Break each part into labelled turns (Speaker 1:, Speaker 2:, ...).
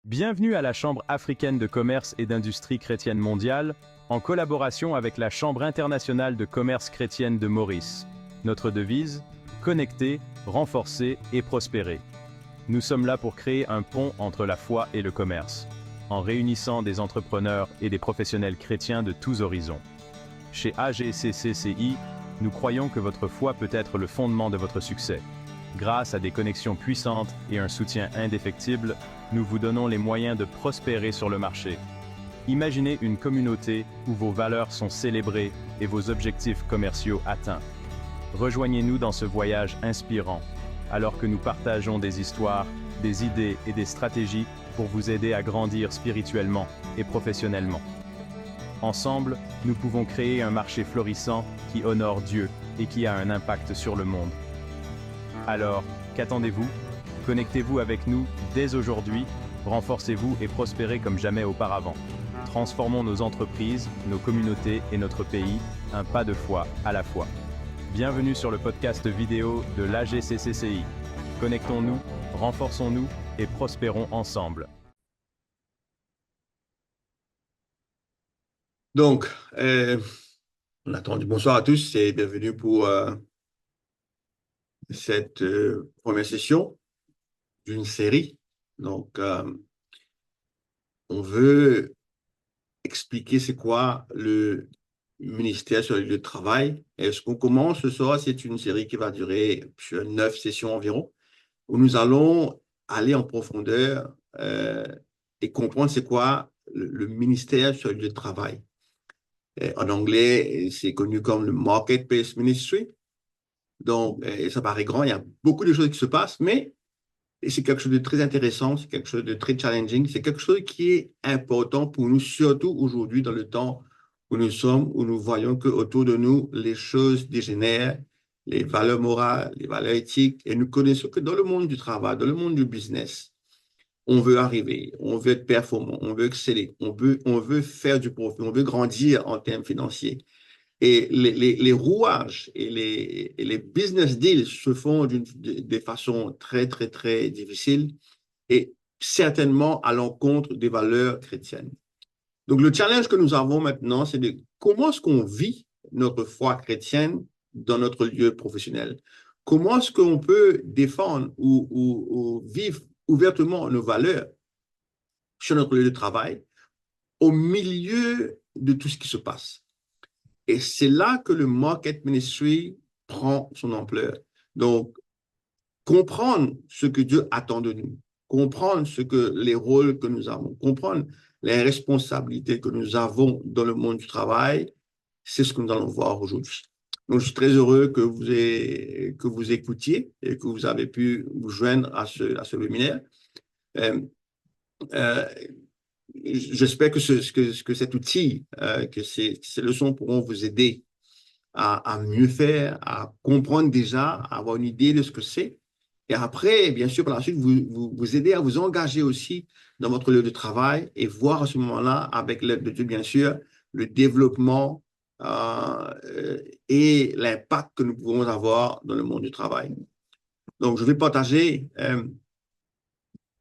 Speaker 1: Bienvenue à la Chambre africaine de commerce et d'industrie chrétienne mondiale, en collaboration avec la Chambre internationale de commerce chrétienne de Maurice. Notre devise, connecter, renforcer et prospérer. Nous sommes là pour créer un pont entre la foi et le commerce, en réunissant des entrepreneurs et des professionnels chrétiens de tous horizons. Chez AGCCCI, nous croyons que votre foi peut être le fondement de votre succès. Grâce à des connexions puissantes et un soutien indéfectible, nous vous donnons les moyens de prospérer sur le marché. Imaginez une communauté où vos valeurs sont célébrées et vos objectifs commerciaux atteints. Rejoignez-nous dans ce voyage inspirant, alors que nous partageons des histoires, des idées et des stratégies pour vous aider à grandir spirituellement et professionnellement. Ensemble, nous pouvons créer un marché florissant qui honore Dieu et qui a un impact sur le monde. Alors, qu'attendez-vous? Connectez-vous avec nous dès aujourd'hui, renforcez-vous et prospérez comme jamais auparavant. Transformons nos entreprises, nos communautés et notre pays, un pas de foi à la fois. Bienvenue sur le podcast vidéo de l'AGCCCI. Connectons-nous, renforçons-nous et prospérons ensemble.
Speaker 2: Donc, on attend du bonsoir à tous et bienvenue pour cette première session d'une série. Donc, on veut expliquer c'est quoi le ministère sur le travail. Et ce qu'on commence ce soir, c'est une série qui va durer sur 9 sessions environ, où nous allons aller en profondeur et comprendre c'est quoi le ministère sur le travail. En anglais, c'est connu comme le Marketplace Ministry. Donc, ça paraît grand, il y a beaucoup de choses qui se passent, mais c'est quelque chose de très intéressant, c'est quelque chose de très challenging, c'est quelque chose qui est important pour nous, surtout aujourd'hui dans le temps où nous sommes, où nous voyons qu'autour de nous, les choses dégénèrent, les valeurs morales, les valeurs éthiques, et nous connaissons que dans le monde du travail, dans le monde du business, on veut arriver, on veut être performant, on veut exceller, on veut faire du profit, on veut grandir en termes financiers. Et les rouages et les business deals se font de façon très, très, très difficile et certainement à l'encontre des valeurs chrétiennes. Donc, le challenge que nous avons maintenant, c'est de comment est-ce qu'on vit notre foi chrétienne dans notre lieu professionnel? Comment est-ce qu'on peut défendre ou vivre ouvertement nos valeurs sur notre lieu de travail au milieu de tout ce qui se passe? Et c'est là que le Market Ministry prend son ampleur. Donc, comprendre ce que Dieu attend de nous, comprendre les rôles que nous avons, comprendre les responsabilités que nous avons dans le monde du travail, c'est ce que nous allons voir aujourd'hui. Donc, je suis très heureux que vous écoutiez et que vous avez pu vous joindre à ce webinaire. J'espère que cet outil, que ces leçons pourront vous aider à mieux faire, à comprendre déjà, à avoir une idée de ce que c'est. Et après, bien sûr, par la suite, vous aider à vous engager aussi dans votre lieu de travail et voir à ce moment-là, avec l'aide de Dieu, bien sûr, le développement et l'impact que nous pouvons avoir dans le monde du travail. Donc, je vais partager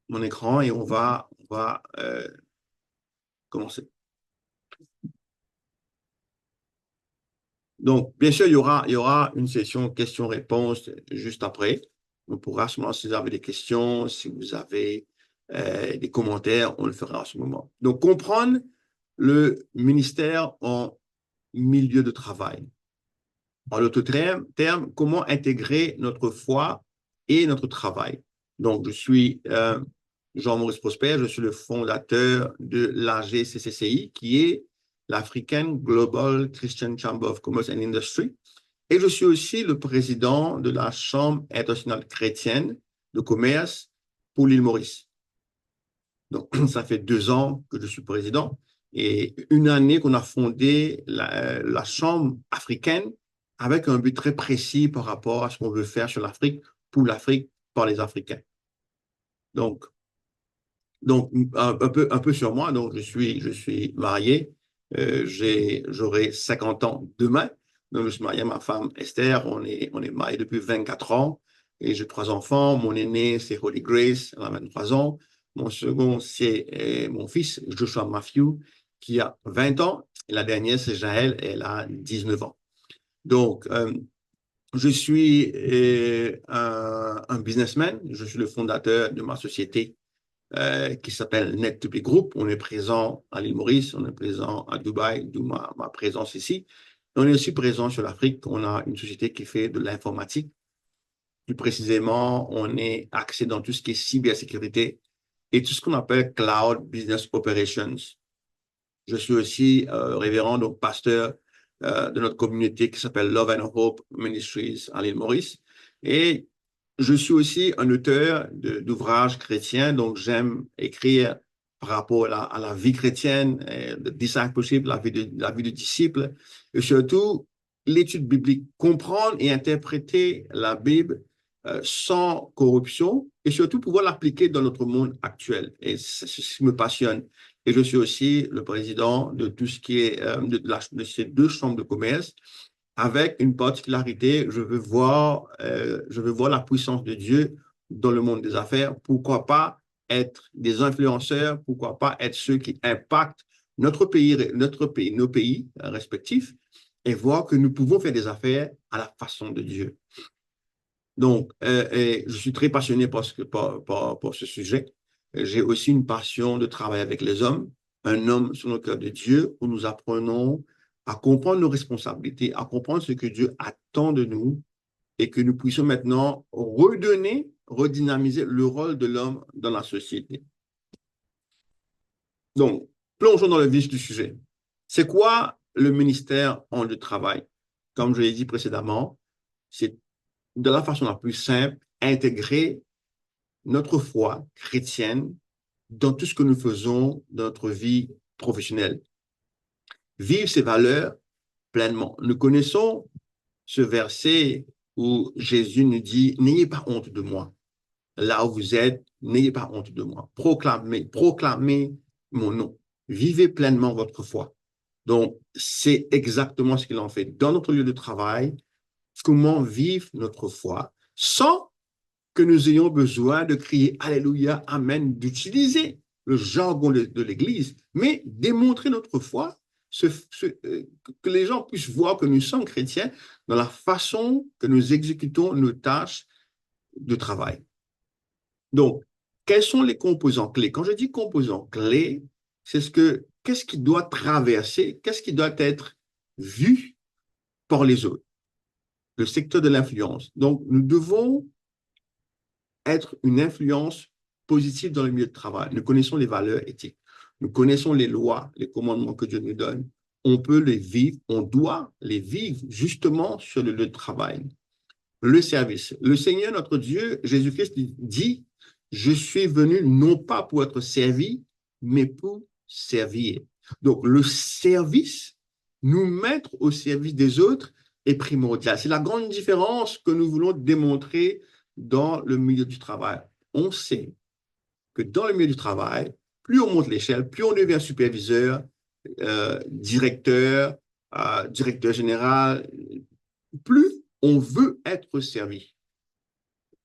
Speaker 2: mon écran et on va commencer. Donc, bien sûr, il y aura une session questions-réponses juste après. On pourra à ce moment, si vous avez des questions, si vous avez des commentaires, on le fera à ce moment. Donc, comprendre le ministère en milieu de travail. En d'autres termes, comment intégrer notre foi et notre travail. Donc, je suis Jean-Maurice Prosper, je suis le fondateur de l'AGCCCI, qui est l'African Global Christian Chamber of Commerce and Industry. Et je suis aussi le président de la Chambre internationale chrétienne de commerce pour l'île Maurice. Donc, ça fait 2 ans que je suis président et une année qu'on a fondé la Chambre africaine avec un but très précis par rapport à ce qu'on veut faire sur l'Afrique, pour l'Afrique, par les Africains. Donc un peu sur moi. Donc, je suis marié. J'aurai 50 ans demain. Donc, je suis marié à ma femme Esther. On est mariés depuis 24 ans et j'ai 3 enfants. Mon aîné, c'est Holy Grace, elle a 23 ans. Mon second, c'est mon fils, Joshua Matthew, qui a 20 ans. Et la dernière, c'est Jaël, elle a 19 ans. Donc, je suis un businessman. Je suis le fondateur de ma société qui s'appelle Net2P Group. On est présent à l'île Maurice, on est présent à Dubaï, d'où ma présence ici. On est aussi présent sur l'Afrique. On a une société qui fait de l'informatique. Plus précisément, on est axé dans tout ce qui est cybersécurité et tout ce qu'on appelle Cloud Business Operations. Je suis aussi révérend, donc pasteur de notre communauté qui s'appelle Love and Hope Ministries à l'île Maurice. Et je suis aussi un auteur d'ouvrages chrétiens, donc j'aime écrire par rapport à la vie chrétienne, de discipleship, la vie de disciple, et surtout l'étude biblique, comprendre et interpréter la Bible sans corruption et surtout pouvoir l'appliquer dans notre monde actuel. Et c'est ce qui me passionne. Et je suis aussi le président de tout ce qui est de ces deux chambres de commerce avec une particularité, je veux voir la puissance de Dieu dans le monde des affaires. Pourquoi pas être des influenceurs? Pourquoi pas être ceux qui impactent nos pays respectifs et voir que nous pouvons faire des affaires à la façon de Dieu. Donc, je suis très passionné par ce sujet. J'ai aussi une passion de travailler avec les hommes, un homme sur le cœur de Dieu, où nous apprenons à comprendre nos responsabilités, à comprendre ce que Dieu attend de nous et que nous puissions maintenant redynamiser le rôle de l'homme dans la société. Donc, plongeons dans le vif du sujet. C'est quoi le ministère en du travail? Comme je l'ai dit précédemment, c'est de la façon la plus simple, intégrer notre foi chrétienne dans tout ce que nous faisons dans notre vie professionnelle. Vivre ces valeurs pleinement. Nous connaissons ce verset où Jésus nous dit « N'ayez pas honte de moi. Là où vous êtes, n'ayez pas honte de moi. Proclamez mon nom. Vivez pleinement votre foi. » Donc, c'est exactement ce qu'il en fait dans notre lieu de travail. Comment vivre notre foi sans que nous ayons besoin de crier « Alléluia, Amen », d'utiliser le jargon de l'Église, mais démontrer notre foi, que les gens puissent voir que nous sommes chrétiens dans la façon que nous exécutons nos tâches de travail. Donc, quels sont les composants clés? Quand je dis composants clés, c'est qu'est-ce qui doit traverser, qu'est-ce qui doit être vu par les autres? Le secteur de l'influence. Donc, nous devons être une influence positive dans le milieu de travail. Nous connaissons les valeurs éthiques. Nous connaissons les lois, les commandements que Dieu nous donne. On peut les vivre, on doit les vivre justement sur le lieu de travail. Le service. Le Seigneur, notre Dieu, Jésus-Christ, dit « Je suis venu non pas pour être servi, mais pour servir. » Donc, le service, nous mettre au service des autres est primordial. C'est la grande différence que nous voulons démontrer dans le milieu du travail. On sait que dans le milieu du travail, plus on monte l'échelle, plus on devient superviseur, directeur, directeur général, plus on veut être servi.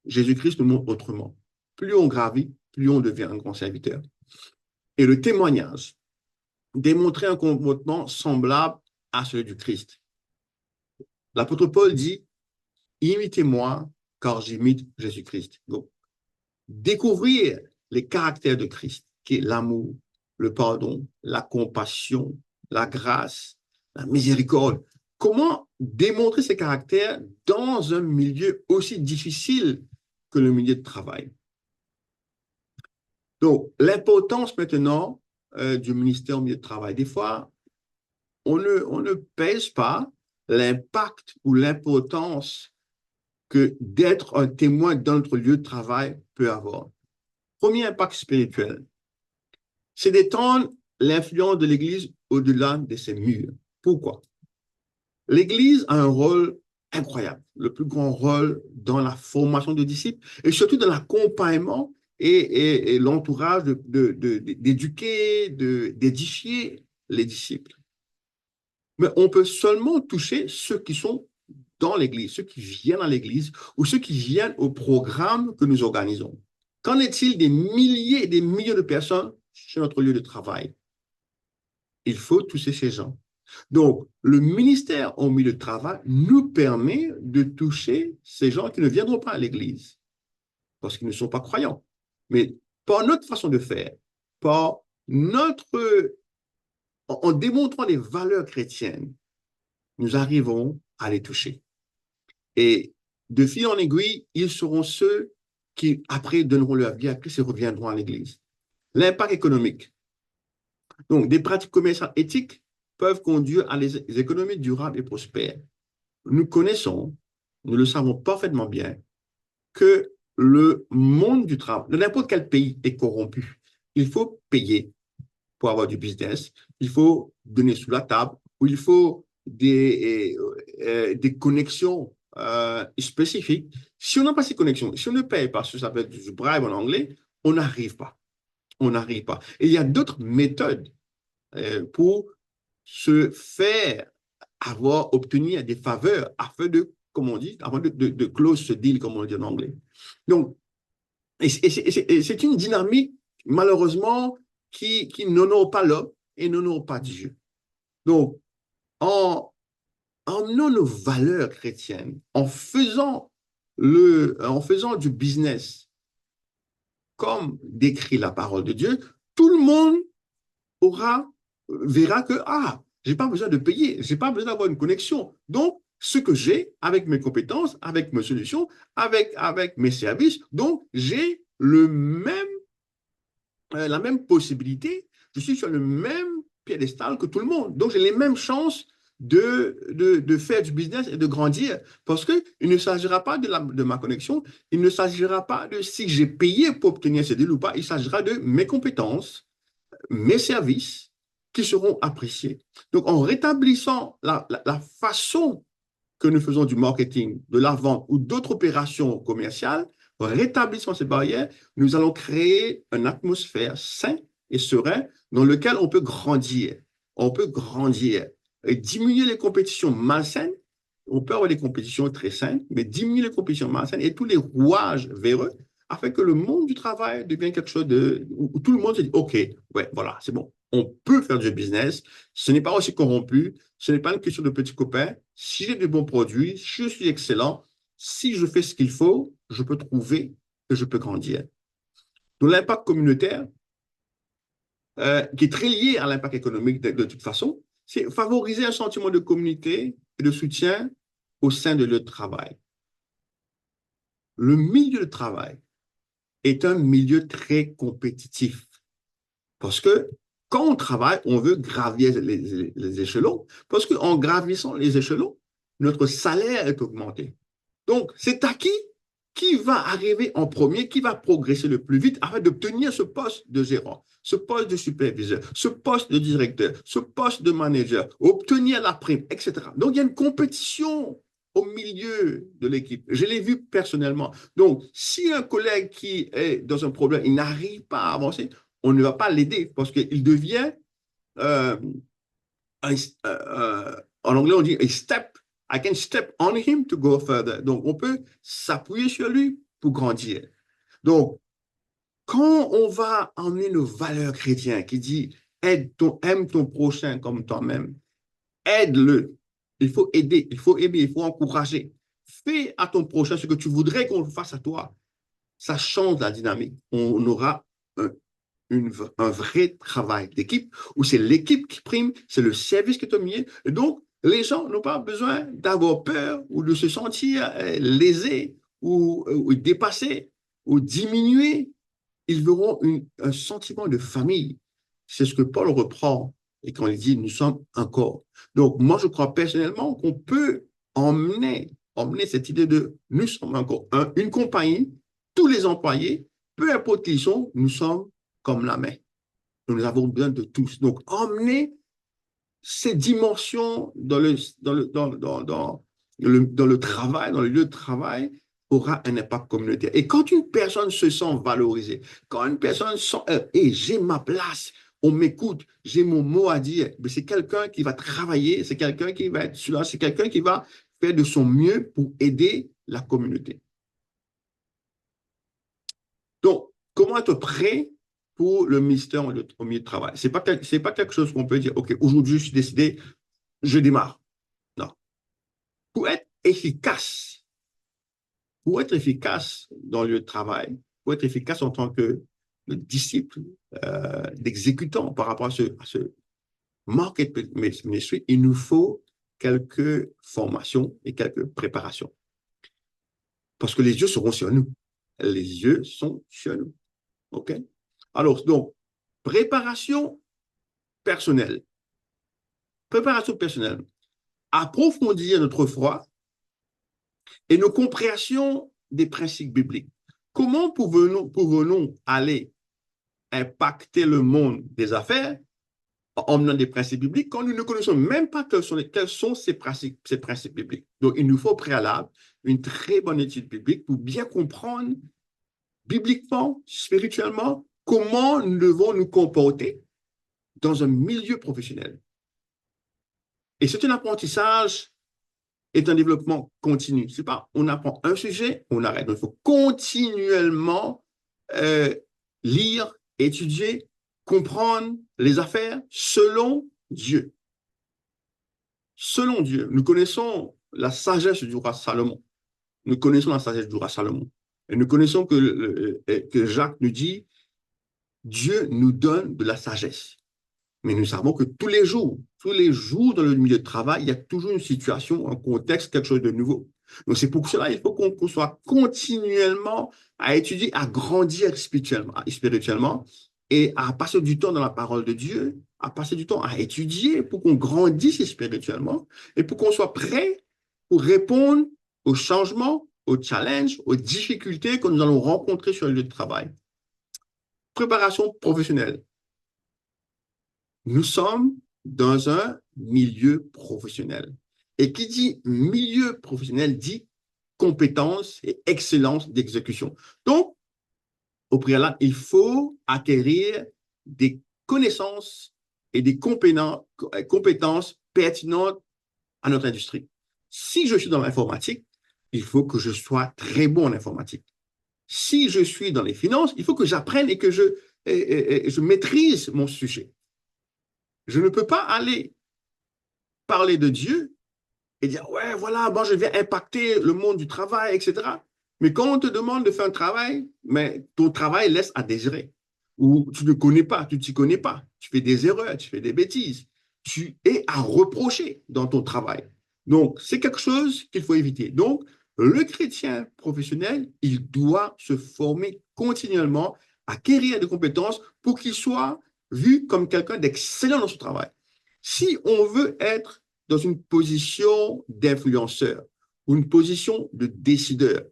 Speaker 2: Jésus-Christ nous montre autrement. Plus on gravit, plus on devient un grand serviteur. Et le témoignage, démontrer un comportement semblable à celui du Christ. L'apôtre Paul dit « Imitez-moi, car j'imite Jésus-Christ. » Donc, découvrir les caractères de Christ, qui est l'amour, le pardon, la compassion, la grâce, la miséricorde. Comment démontrer ces caractères dans un milieu aussi difficile que le milieu de travail? Donc, l'importance maintenant du ministère au milieu de travail. Des fois, on ne pèse pas l'impact ou l'importance que d'être un témoin dans notre lieu de travail peut avoir. Premier impact spirituel, c'est d'étendre l'influence de l'Église au-delà de ses murs. Pourquoi? L'Église a un rôle incroyable, le plus grand rôle dans la formation de disciples et surtout dans l'accompagnement et l'entourage d'éduquer, d'édifier les disciples. Mais on peut seulement toucher ceux qui sont dans l'Église, ceux qui viennent à l'Église ou ceux qui viennent au programme que nous organisons. Qu'en est-il des milliers et des millions de personnes sur notre lieu de travail? Il faut toucher ces gens. Donc, le ministère au milieu de travail nous permet de toucher ces gens qui ne viendront pas à l'Église parce qu'ils ne sont pas croyants. Mais par notre façon de faire, par notre, en démontrant les valeurs chrétiennes, nous arrivons à les toucher. Et de fil en aiguille, ils seront ceux qui, après, donneront leur vie à Christ et reviendront à l'Église. L'impact économique. Donc, des pratiques commerciales éthiques peuvent conduire à des économies durables et prospères. Nous connaissons, nous le savons parfaitement bien, que le monde du travail, de n'importe quel pays, est corrompu. Il faut payer pour avoir du business, il faut donner sous la table, ou il faut des connexions spécifiques. Si on n'a pas ces connexions, si on ne paye pas, ce que ça s'appelle du bribe en anglais, on n'arrive pas. On n'arrive pas. Et il y a d'autres méthodes pour se faire obtenir des faveurs afin de, comme on dit, avant de close ce deal, comme on dit en anglais. Donc, c'est une dynamique, malheureusement, qui n'honore pas l'homme et n'honore pas Dieu. Donc, en menant nos valeurs chrétiennes, en faisant du business comme décrit la parole de Dieu, tout le monde verra que, j'ai pas besoin de payer, j'ai pas besoin d'avoir une connexion. Donc, ce que j'ai avec mes compétences, avec mes solutions, avec mes services, donc j'ai la même possibilité, je suis sur le même piédestal que tout le monde. Donc, j'ai les mêmes chances de faire du business et de grandir parce qu'il ne s'agira pas de ma connexion, il ne s'agira pas de si j'ai payé pour obtenir ce deal ou pas, il s'agira de mes compétences, mes services qui seront appréciés. Donc, en rétablissant la façon que nous faisons du marketing, de la vente ou d'autres opérations commerciales, en rétablissant ces barrières, nous allons créer une atmosphère saine et sereine dans laquelle on peut grandir. On peut grandir et diminuer les compétitions malsaines. On peut avoir des compétitions très saines, mais diminuer les compétitions malsaines et tous les rouages véreux afin que le monde du travail devienne quelque chose où tout le monde se dit, OK, ouais, voilà, c'est bon. On peut faire du business. Ce n'est pas aussi corrompu. Ce n'est pas une question de petits copains. Si j'ai de bons produits, je suis excellent. Si je fais ce qu'il faut, je peux trouver que je peux grandir. Donc, l'impact communautaire, qui est très lié à l'impact économique de toute façon, c'est favoriser un sentiment de communauté et de soutien au sein de leur travail. Le milieu de travail est un milieu très compétitif parce que quand on travaille, on veut gravir les échelons parce qu'en gravissant les échelons, notre salaire est augmenté. Donc, c'est à qui va arriver en premier, qui va progresser le plus vite afin d'obtenir ce poste de gérant, ce poste de superviseur, ce poste de directeur, ce poste de manager, obtenir la prime, etc. Donc, il y a une compétition au milieu de l'équipe. Je l'ai vu personnellement. Donc, si un collègue qui est dans un problème, il n'arrive pas à avancer, on ne va pas l'aider parce qu'il devient, euh, en anglais, on dit a step. I can step on him to go further. Donc, on peut s'appuyer sur lui pour grandir. Donc, quand on va emmener nos valeurs chrétiennes qui dit aime ton prochain comme toi-même, aide-le. Il faut aider, il faut aimer, il faut encourager. Fais à ton prochain ce que tu voudrais qu'on fasse à toi. Ça change la dynamique. On aura un vrai travail d'équipe où c'est l'équipe qui prime, c'est le service qui est au milieu. Et donc, les gens n'ont pas besoin d'avoir peur ou de se sentir lésés ou dépassés ou diminués. Ils verront un sentiment de famille. C'est ce que Paul reprend et quand il dit nous sommes un corps. Donc, moi, je crois personnellement qu'on peut emmener cette idée de nous sommes un corps. Une compagnie, tous les employés, peu importe qui ils sont, nous sommes comme la main. Nous avons besoin de tous. Donc, emmener ces dimensions dans le travail, dans le lieu de travail, aura un impact communautaire. Et quand une personne se sent valorisée, quand une personne sent, j'ai ma place, on m'écoute, j'ai mon mot à dire, c'est quelqu'un qui va travailler, c'est quelqu'un qui va être là, c'est quelqu'un qui va faire de son mieux pour aider la communauté. Donc, comment être prêt pour le ministère au milieu de travail. C'est pas quelque chose qu'on peut dire, OK, aujourd'hui, je suis décidé, je démarre. Non. Pour être efficace, dans le travail, pour être efficace en tant que disciple, d'exécutant par rapport à ce market ministry, il nous faut quelques formations et quelques préparations. Parce que les yeux seront sur nous. Les yeux sont sur nous. OK? Alors, donc, préparation personnelle. Préparation personnelle. Approfondir notre foi et nos compréhensions des principes bibliques. Comment pouvons-nous aller impacter le monde des affaires en menant des principes bibliques quand nous ne connaissons même pas quels sont ces principes bibliques? Donc, il nous faut au préalable une très bonne étude biblique pour bien comprendre bibliquement, spirituellement, comment nous devons nous comporter dans un milieu professionnel. Et c'est un apprentissage et un développement continu. C'est pas, on apprend un sujet, on arrête. Donc, il faut continuellement lire, étudier, comprendre les affaires selon Dieu. Selon Dieu. Nous connaissons la sagesse du roi Salomon. Nous connaissons la sagesse du roi Salomon. Et nous connaissons que Jacques nous dit, Dieu nous donne de la sagesse. Mais nous savons que tous les jours dans le milieu de travail, il y a toujours une situation, un contexte, quelque chose de nouveau. Donc, c'est pour cela qu'il faut qu'on soit continuellement à étudier, à grandir spirituellement et à passer du temps dans la parole de Dieu, à passer du temps à étudier pour qu'on grandisse spirituellement et pour qu'on soit prêt pour répondre aux changements, aux challenges, aux difficultés que nous allons rencontrer sur le lieu de travail. Préparation professionnelle. Nous sommes dans un milieu professionnel. Et qui dit milieu professionnel dit compétence et excellence d'exécution. Donc, au préalable, il faut acquérir des connaissances et des compétences pertinentes à notre industrie. Si je suis dans l'informatique, il faut que je sois très bon en informatique. Si je suis dans les finances, il faut que j'apprenne et que je maîtrise mon sujet. Je ne peux pas aller parler de Dieu et dire, ouais, voilà, bon, je vais impacter le monde du travail, etc. Mais quand on te demande de faire un travail, mais ton travail laisse à désirer. Ou tu ne connais pas, tu ne t'y connais pas. Tu fais des erreurs, tu fais des bêtises. Tu es à reprocher dans ton travail. Donc, c'est quelque chose qu'il faut éviter. Donc, le chrétien professionnel, il doit se former continuellement, acquérir des compétences pour qu'il soit vu comme quelqu'un d'excellent dans son travail. Si on veut être dans une position d'influenceur ou une position de décideur,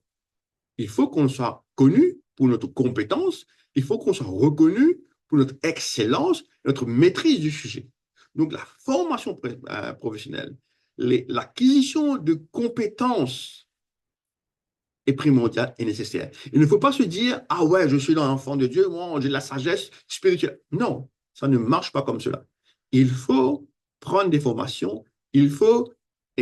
Speaker 2: il faut qu'on soit connu pour notre compétence, il faut qu'on soit reconnu pour notre excellence, notre maîtrise du sujet. Donc, la formation professionnelle, l'acquisition de compétences est primordiale et nécessaire. Il ne faut pas se dire, ah ouais, je suis l'enfant de Dieu, moi, j'ai de la sagesse spirituelle. Non, ça ne marche pas comme cela. Il faut prendre des formations, il faut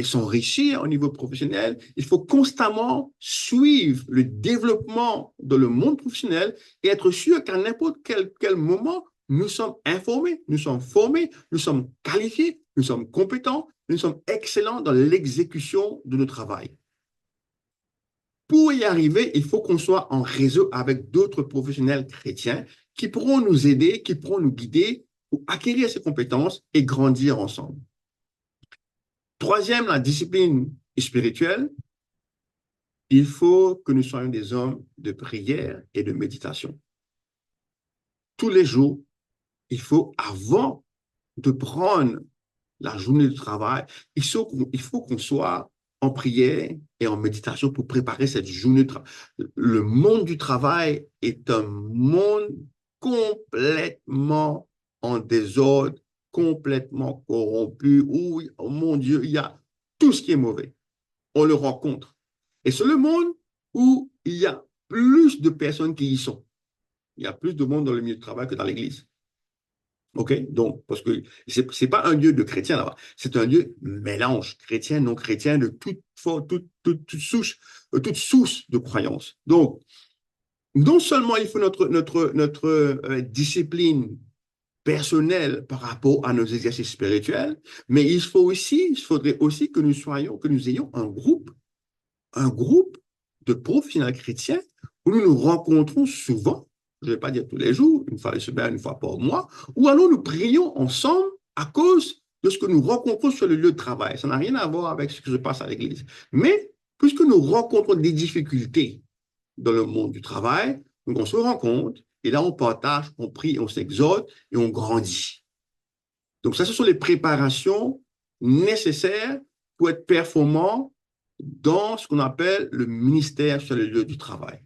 Speaker 2: s'enrichir au niveau professionnel, il faut constamment suivre le développement dans le monde professionnel et être sûr qu'à n'importe quel moment, nous sommes informés, nous sommes formés, nous sommes qualifiés, nous sommes compétents, nous sommes excellents dans l'exécution de notre travail. Pour y arriver, il faut qu'on soit en réseau avec d'autres professionnels chrétiens qui pourront nous aider, qui pourront nous guider pour acquérir ces compétences et grandir ensemble. Troisième, la discipline spirituelle. Il faut que nous soyons des hommes de prière et de méditation. Tous les jours, il faut, avant de prendre la journée de travail, il faut qu'on soit en prière et en méditation pour préparer cette journée de travail. Le monde du travail est un monde complètement en désordre, complètement corrompu, où, oh mon Dieu, il y a tout ce qui est mauvais. On le rencontre. Et c'est le monde où il y a plus de personnes qui y sont. Il y a plus de monde dans le milieu de travail que dans l'église. OK? Donc, parce que ce n'est pas un lieu de chrétiens là-bas. C'est un lieu mélange chrétien, non chrétien, de toute source de croyance. Donc, non seulement il faut notre discipline personnelle par rapport à nos exercices spirituels, mais il faudrait aussi que nous ayons un groupe de professionnels chrétiens où nous nous rencontrons souvent, je ne vais pas dire tous les jours, une fois par semaine, une fois par mois, où alors nous prions ensemble à cause de ce que nous rencontrons sur le lieu de travail. Ça n'a rien à voir avec ce qui se passe à l'église. Mais puisque nous rencontrons des difficultés dans le monde du travail, donc on se rencontre et là on partage, on prie, on s'exhorte et on grandit. Donc ça, ce sont les préparations nécessaires pour être performant dans ce qu'on appelle le ministère sur le lieu du travail.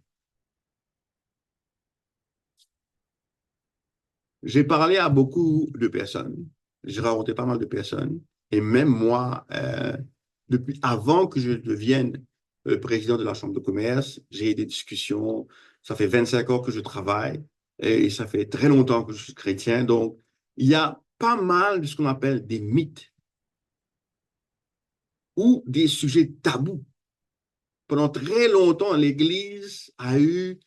Speaker 2: J'ai parlé à beaucoup de personnes, j'ai rencontré pas mal de personnes, et même moi, depuis avant que je devienne président de la Chambre de commerce, j'ai eu des discussions. Ça fait 25 ans que je travaille et ça fait très longtemps que je suis chrétien. Donc, il y a pas mal de ce qu'on appelle des mythes ou des sujets tabous. Pendant très longtemps, l'Église a eu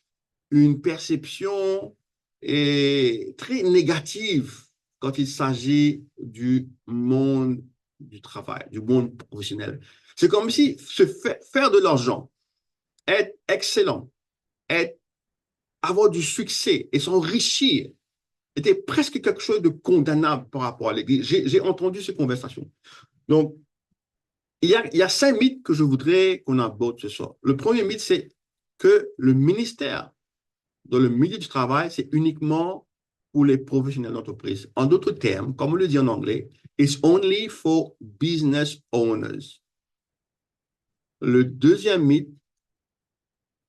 Speaker 2: une perception très négative quand il s'agit du monde du travail, du monde professionnel. C'est comme si faire de l'argent, être excellent, avoir du succès et s'enrichir était presque quelque chose de condamnable par rapport à l'Église. J'ai entendu ces conversations. Donc, il y a 5 mythes que je voudrais qu'on aborde ce soir. Le premier mythe, c'est que le ministère dans le milieu du travail, c'est uniquement pour les professionnels d'entreprise. En d'autres termes, comme on le dit en anglais, it's only for business owners. Le deuxième mythe,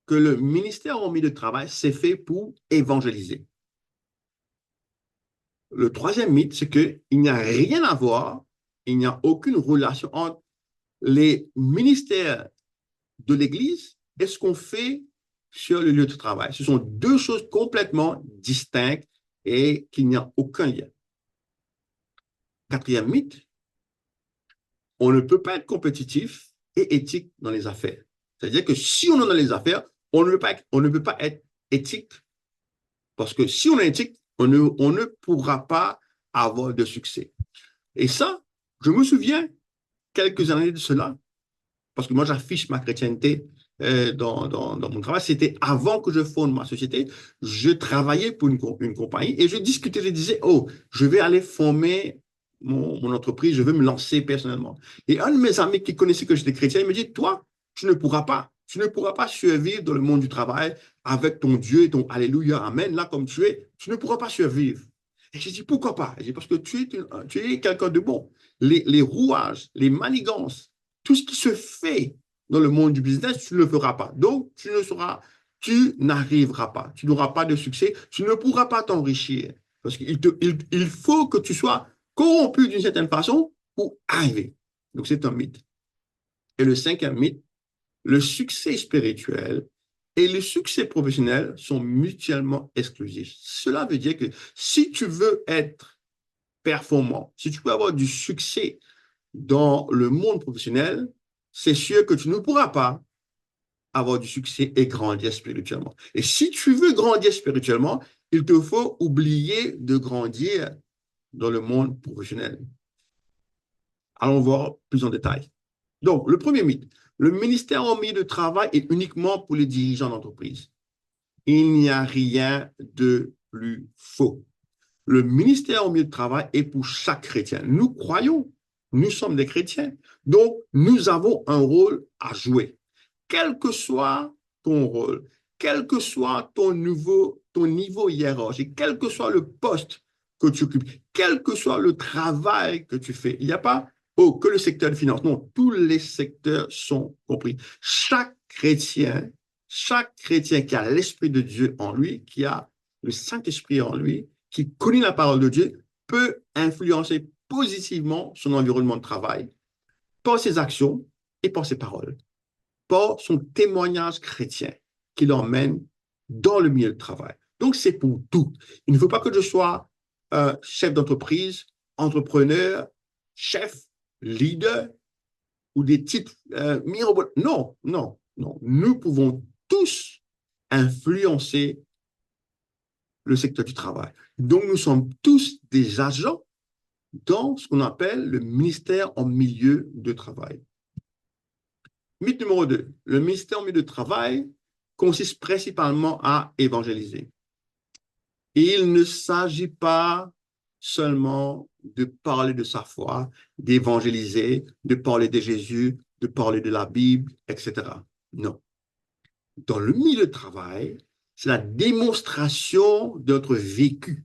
Speaker 2: que le ministère en milieu de travail, c'est fait pour évangéliser. Le troisième mythe, c'est qu'il n'y a rien à voir, il n'y a aucune relation entre les ministères de l'Église et ce qu'on fait sur le lieu de travail. Ce sont deux choses complètement distinctes et qu'il n'y a aucun lien. Quatrième mythe, on ne peut pas être compétitif et éthique dans les affaires. C'est-à-dire que si on est dans les affaires, on ne peut pas être éthique parce que si on est éthique, on ne pourra pas avoir de succès. Et ça, je me souviens quelques années de cela, parce que moi, j'affiche ma chrétienté dans mon travail. C'était avant que je fonde ma société. Je travaillais pour une compagnie et je discutais, je disais, oh, je vais aller former mon entreprise, je veux me lancer personnellement. Et un de mes amis qui connaissait que j'étais chrétien, il me dit, toi, tu ne pourras pas survivre dans le monde du travail avec ton Dieu et ton Alléluia, Amen, là comme tu ne pourras pas survivre. Et j'ai dit, pourquoi pas? J'ai dit, parce que tu es quelqu'un de bon. Les rouages, les manigances, tout ce qui se fait dans le monde du business, tu ne le feras pas. Donc, tu n'arriveras pas. Tu n'auras pas de succès. Tu ne pourras pas t'enrichir. Parce qu'il faut que tu sois corrompu d'une certaine façon pour arriver. Donc, c'est un mythe. Et le cinquième mythe, le succès spirituel et le succès professionnel sont mutuellement exclusifs. Cela veut dire que si tu veux être performant, si tu veux avoir du succès dans le monde professionnel, c'est sûr que tu ne pourras pas avoir du succès et grandir spirituellement. Et si tu veux grandir spirituellement, il te faut oublier de grandir dans le monde professionnel. Allons voir plus en détail. Donc, le premier mythe, le ministère en milieu de travail est uniquement pour les dirigeants d'entreprise. Il n'y a rien de plus faux. Le ministère au milieu de travail est pour chaque chrétien. Nous croyons, nous sommes des chrétiens, donc nous avons un rôle à jouer. Quel que soit ton rôle, quel que soit ton niveau hiérarchique, quel que soit le poste que tu occupes, quel que soit le travail que tu fais, il n'y a pas que le secteur de finance. Non, tous les secteurs sont compris. Chaque chrétien qui a l'Esprit de Dieu en lui, qui a le Saint-Esprit en lui, qui connaît la parole de Dieu, peut influencer positivement son environnement de travail par ses actions et par ses paroles, par son témoignage chrétien qui l'emmène dans le milieu de travail. Donc, c'est pour tout. Il ne faut pas que je sois chef d'entreprise, entrepreneur, chef, leader ou des titres mirobolants. Non, non, non. Nous pouvons tous influencer le secteur du travail. Donc, nous sommes tous des agents dans ce qu'on appelle le ministère en milieu de travail. Mythe numéro 2. Le ministère en milieu de travail consiste principalement à évangéliser. Et il ne s'agit pas seulement de parler de sa foi, d'évangéliser, de parler de Jésus, de parler de la Bible, etc. Non. Dans le milieu de travail, c'est la démonstration de notre vécu.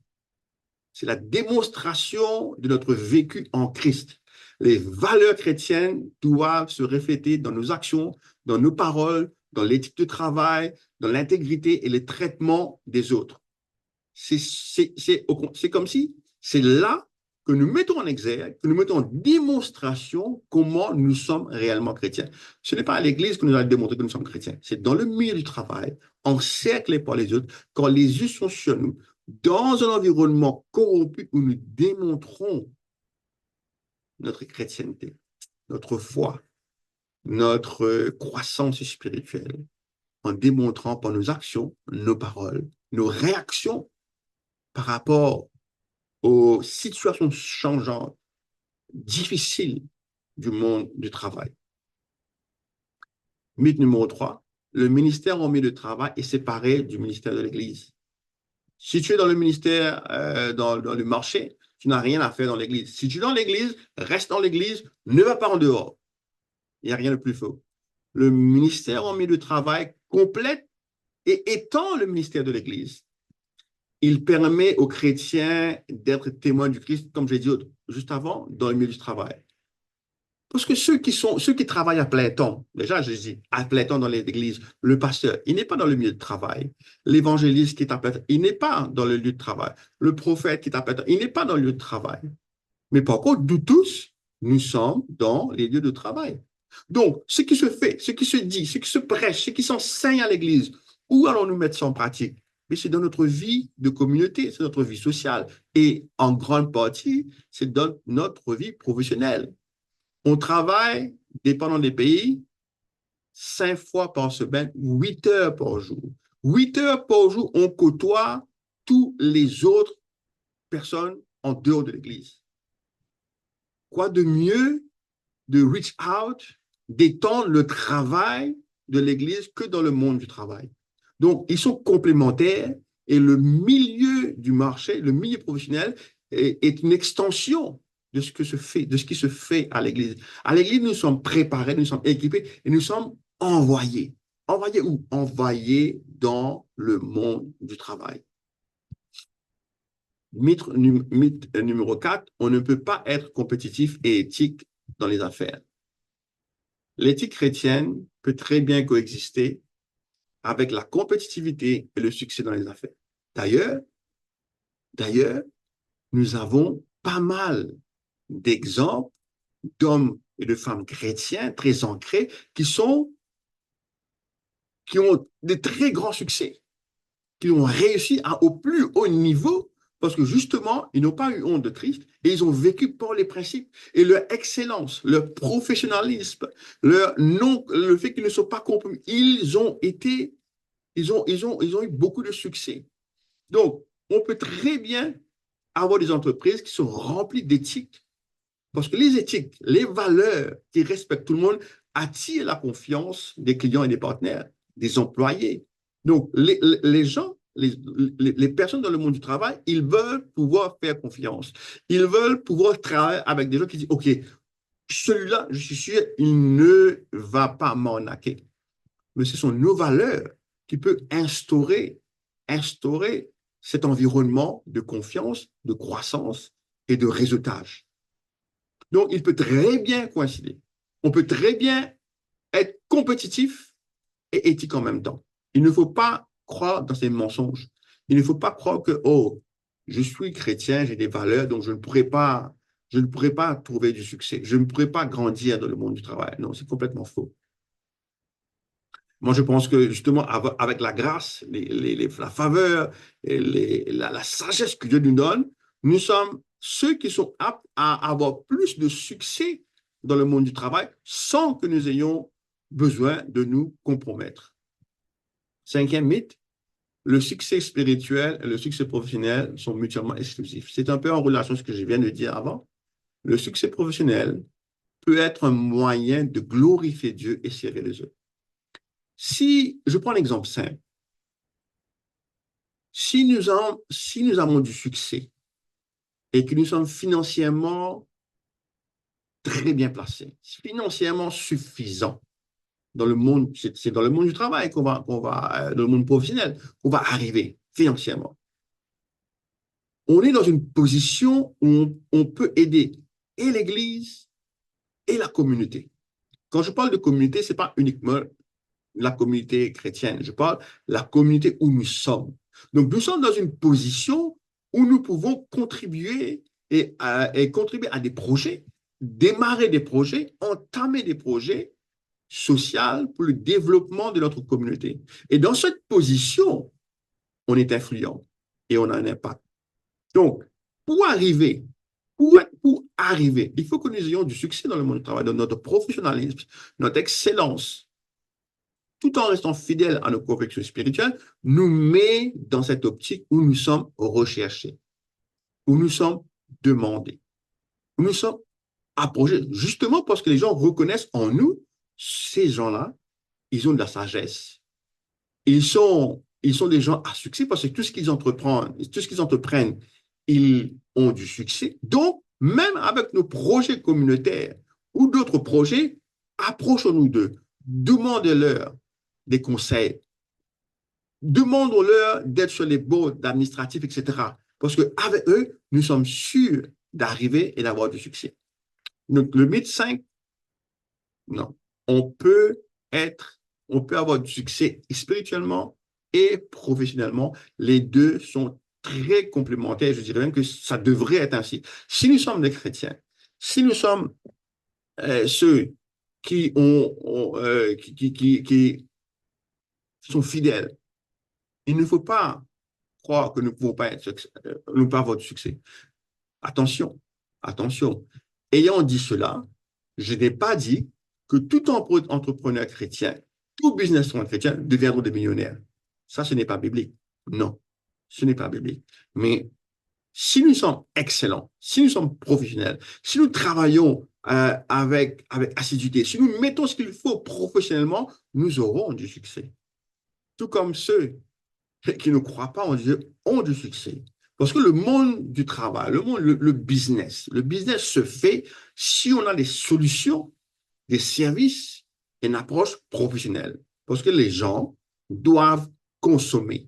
Speaker 2: C'est la démonstration de notre vécu en Christ. Les valeurs chrétiennes doivent se refléter dans nos actions, dans nos paroles, dans l'éthique de travail, dans l'intégrité et le traitement des autres. C'est comme si c'est là que nous mettons en exergue, que nous mettons en démonstration comment nous sommes réellement chrétiens. Ce n'est pas à l'Église que nous allons démontrer que nous sommes chrétiens. C'est dans le milieu du travail, encerclés par les autres, quand les yeux sont sur nous, dans un environnement corrompu où nous démontrons notre chrétienté, notre foi, notre croissance spirituelle, en démontrant par nos actions, nos paroles, nos réactions par rapport aux situations changeantes, difficiles du monde du travail. Mythe numéro 3, le ministère en milieu de travail est séparé du ministère de l'Église. Si tu es dans le ministère, dans le marché, tu n'as rien à faire dans l'Église. Si tu es dans l'Église, reste dans l'Église, ne va pas en dehors. Il n'y a rien de plus faux. Le ministère en milieu de travail complète et étend le ministère de l'Église. Il permet aux chrétiens d'être témoins du Christ, comme j'ai dit juste avant, dans le milieu du travail. Parce que ceux qui travaillent à plein temps, déjà, je dis à plein temps dans l'église, le pasteur, il n'est pas dans le milieu de travail. L'évangéliste qui est à plein temps, il n'est pas dans le lieu de travail. Le prophète qui est à plein temps, il n'est pas dans le lieu de travail. Mais par contre, nous tous, nous sommes dans les lieux de travail. Donc, ce qui se fait, ce qui se dit, ce qui se prêche, ce qui s'enseigne à l'église, où allons-nous mettre ça en pratique? Mais c'est dans notre vie de communauté, c'est notre vie sociale. Et en grande partie, c'est dans notre vie professionnelle. On travaille, dépendant des pays, 5 fois par semaine, 8 heures par jour. 8 heures par jour, on côtoie toutes les autres personnes en dehors de l'Église. Quoi de mieux de reach out, d'étendre le travail de l'Église que dans le monde du travail? Donc, ils sont complémentaires et le milieu du marché, le milieu professionnel est une extension de ce qui se fait à l'Église. À l'Église, nous sommes préparés, nous sommes équipés et nous sommes envoyés. Envoyés où? Envoyés dans le monde du travail. Mythe numéro 4, on ne peut pas être compétitif et éthique dans les affaires. L'éthique chrétienne peut très bien coexister avec la compétitivité et le succès dans les affaires. D'ailleurs, nous avons pas mal d'exemples d'hommes et de femmes chrétiens très ancrés qui ont de très grands succès, qui ont réussi au plus haut niveau parce que justement, ils n'ont pas eu honte de Christ et ils ont vécu pour les principes. Et leur excellence, leur professionnalisme, le fait qu'ils ne sont pas compromis, ils ont eu beaucoup de succès. Donc, on peut très bien avoir des entreprises qui sont remplies d'éthique. Parce que les éthiques, les valeurs qui respectent tout le monde attirent la confiance des clients et des partenaires, des employés. Donc, les gens, les personnes dans le monde du travail, ils veulent pouvoir faire confiance. Ils veulent pouvoir travailler avec des gens qui disent, OK, celui-là, je suis sûr, il ne va pas m'arnaquer. Mais ce sont nos valeurs qui peuvent instaurer cet environnement de confiance, de croissance et de réseautage. Donc, il peut très bien coïncider. On peut très bien être compétitif et éthique en même temps. Il ne faut pas croire dans ces mensonges. Il ne faut pas croire que, oh, je suis chrétien, j'ai des valeurs, donc je ne pourrais pas trouver du succès. Je ne pourrais pas grandir dans le monde du travail. Non, c'est complètement faux. Moi, je pense que justement, avec la grâce, la faveur, et la sagesse que Dieu nous donne, nous sommes ceux qui sont aptes à avoir plus de succès dans le monde du travail sans que nous ayons besoin de nous compromettre. 5e mythe, le succès spirituel et le succès professionnel sont mutuellement exclusifs. C'est un peu en relation à ce que je viens de dire avant. Le succès professionnel peut être un moyen de glorifier Dieu et serrer les autres. Si, je prends un exemple simple, si nous avons du succès et que nous sommes financièrement très bien placés, financièrement suffisants dans le monde, c'est dans le monde du travail dans le monde professionnel, qu'on va arriver financièrement. On est dans une position où on peut aider et l'Église et la communauté. Quand je parle de communauté, ce n'est pas uniquement la communauté chrétienne, je parle de la communauté où nous sommes. Donc, nous sommes dans une position où nous pouvons contribuer et contribuer à des projets, démarrer des projets, entamer des projets sociaux pour le développement de notre communauté. Et dans cette position, on est influent et on a un impact. Donc, pour arriver, pour arriver, il faut que nous ayons du succès dans le monde du travail, dans notre professionnalisme, notre excellence, tout en restant fidèles à nos convictions spirituelles, nous met dans cette optique où nous sommes recherchés, où nous sommes demandés, où nous sommes approchés, justement parce que les gens reconnaissent en nous, ces gens-là, ils ont de la sagesse. Ils sont des gens à succès parce que tout ce qu'ils entreprennent, ils ont du succès. Donc, même avec nos projets communautaires ou d'autres projets, approchons-nous d'eux, demandez-leur des conseils, demandons-leur d'être sur les boards administratifs, etc. Parce qu'avec eux, nous sommes sûrs d'arriver et d'avoir du succès. Donc, le mythe 5, non. On peut avoir du succès spirituellement et professionnellement. Les deux sont très complémentaires. Je dirais même que ça devrait être ainsi. Si nous sommes des chrétiens, si nous sommes ceux qui sont fidèles, il ne faut pas croire que nous ne pouvons pas avoir du succès. Attention, attention. Ayant dit cela, je n'ai pas dit que tout entrepreneur chrétien, tout businessman chrétien deviendront des millionnaires. Ça, ce n'est pas biblique. Non, ce n'est pas biblique. Mais si nous sommes excellents, si nous sommes professionnels, si nous travaillons avec assiduité, si nous mettons ce qu'il faut professionnellement, nous aurons du succès. Tout comme ceux qui ne croient pas en Dieu ont du succès. Parce que le monde du travail, le business se fait si on a des solutions, des services et une approche professionnelle. Parce que les gens doivent consommer.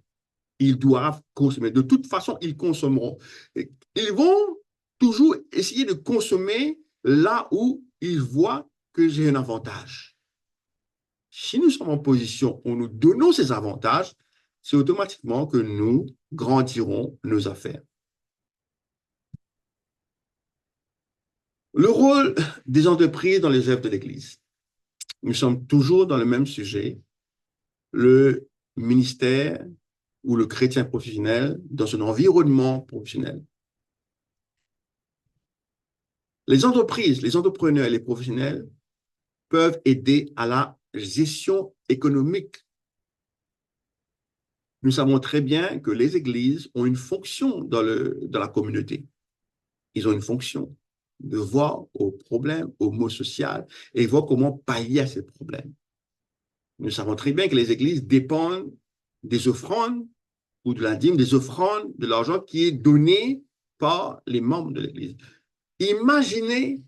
Speaker 2: Ils doivent consommer. De toute façon, ils consommeront. Ils vont toujours essayer de consommer là où ils voient que j'ai un avantage. Si nous sommes en position où nous donnons ces avantages, c'est automatiquement que nous grandirons nos affaires. Le rôle des entreprises dans les œuvres de l'Église. Nous sommes toujours dans le même sujet, le ministère ou le chrétien professionnel dans son environnement professionnel. Les entreprises, les entrepreneurs et les professionnels peuvent aider à la gestion économique. Nous savons très bien que les églises ont une fonction dans la communauté. Ils ont une fonction de voir aux problèmes, aux maux sociaux et voir comment pallier à ces problèmes. Nous savons très bien que les églises dépendent des offrandes ou de la dîme, des offrandes, de l'argent qui est donné par les membres de l'église. Imaginez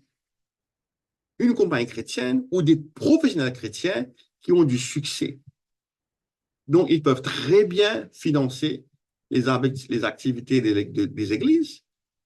Speaker 2: une compagnie chrétienne ou des professionnels chrétiens qui ont du succès. Donc, ils peuvent très bien financer les activités des églises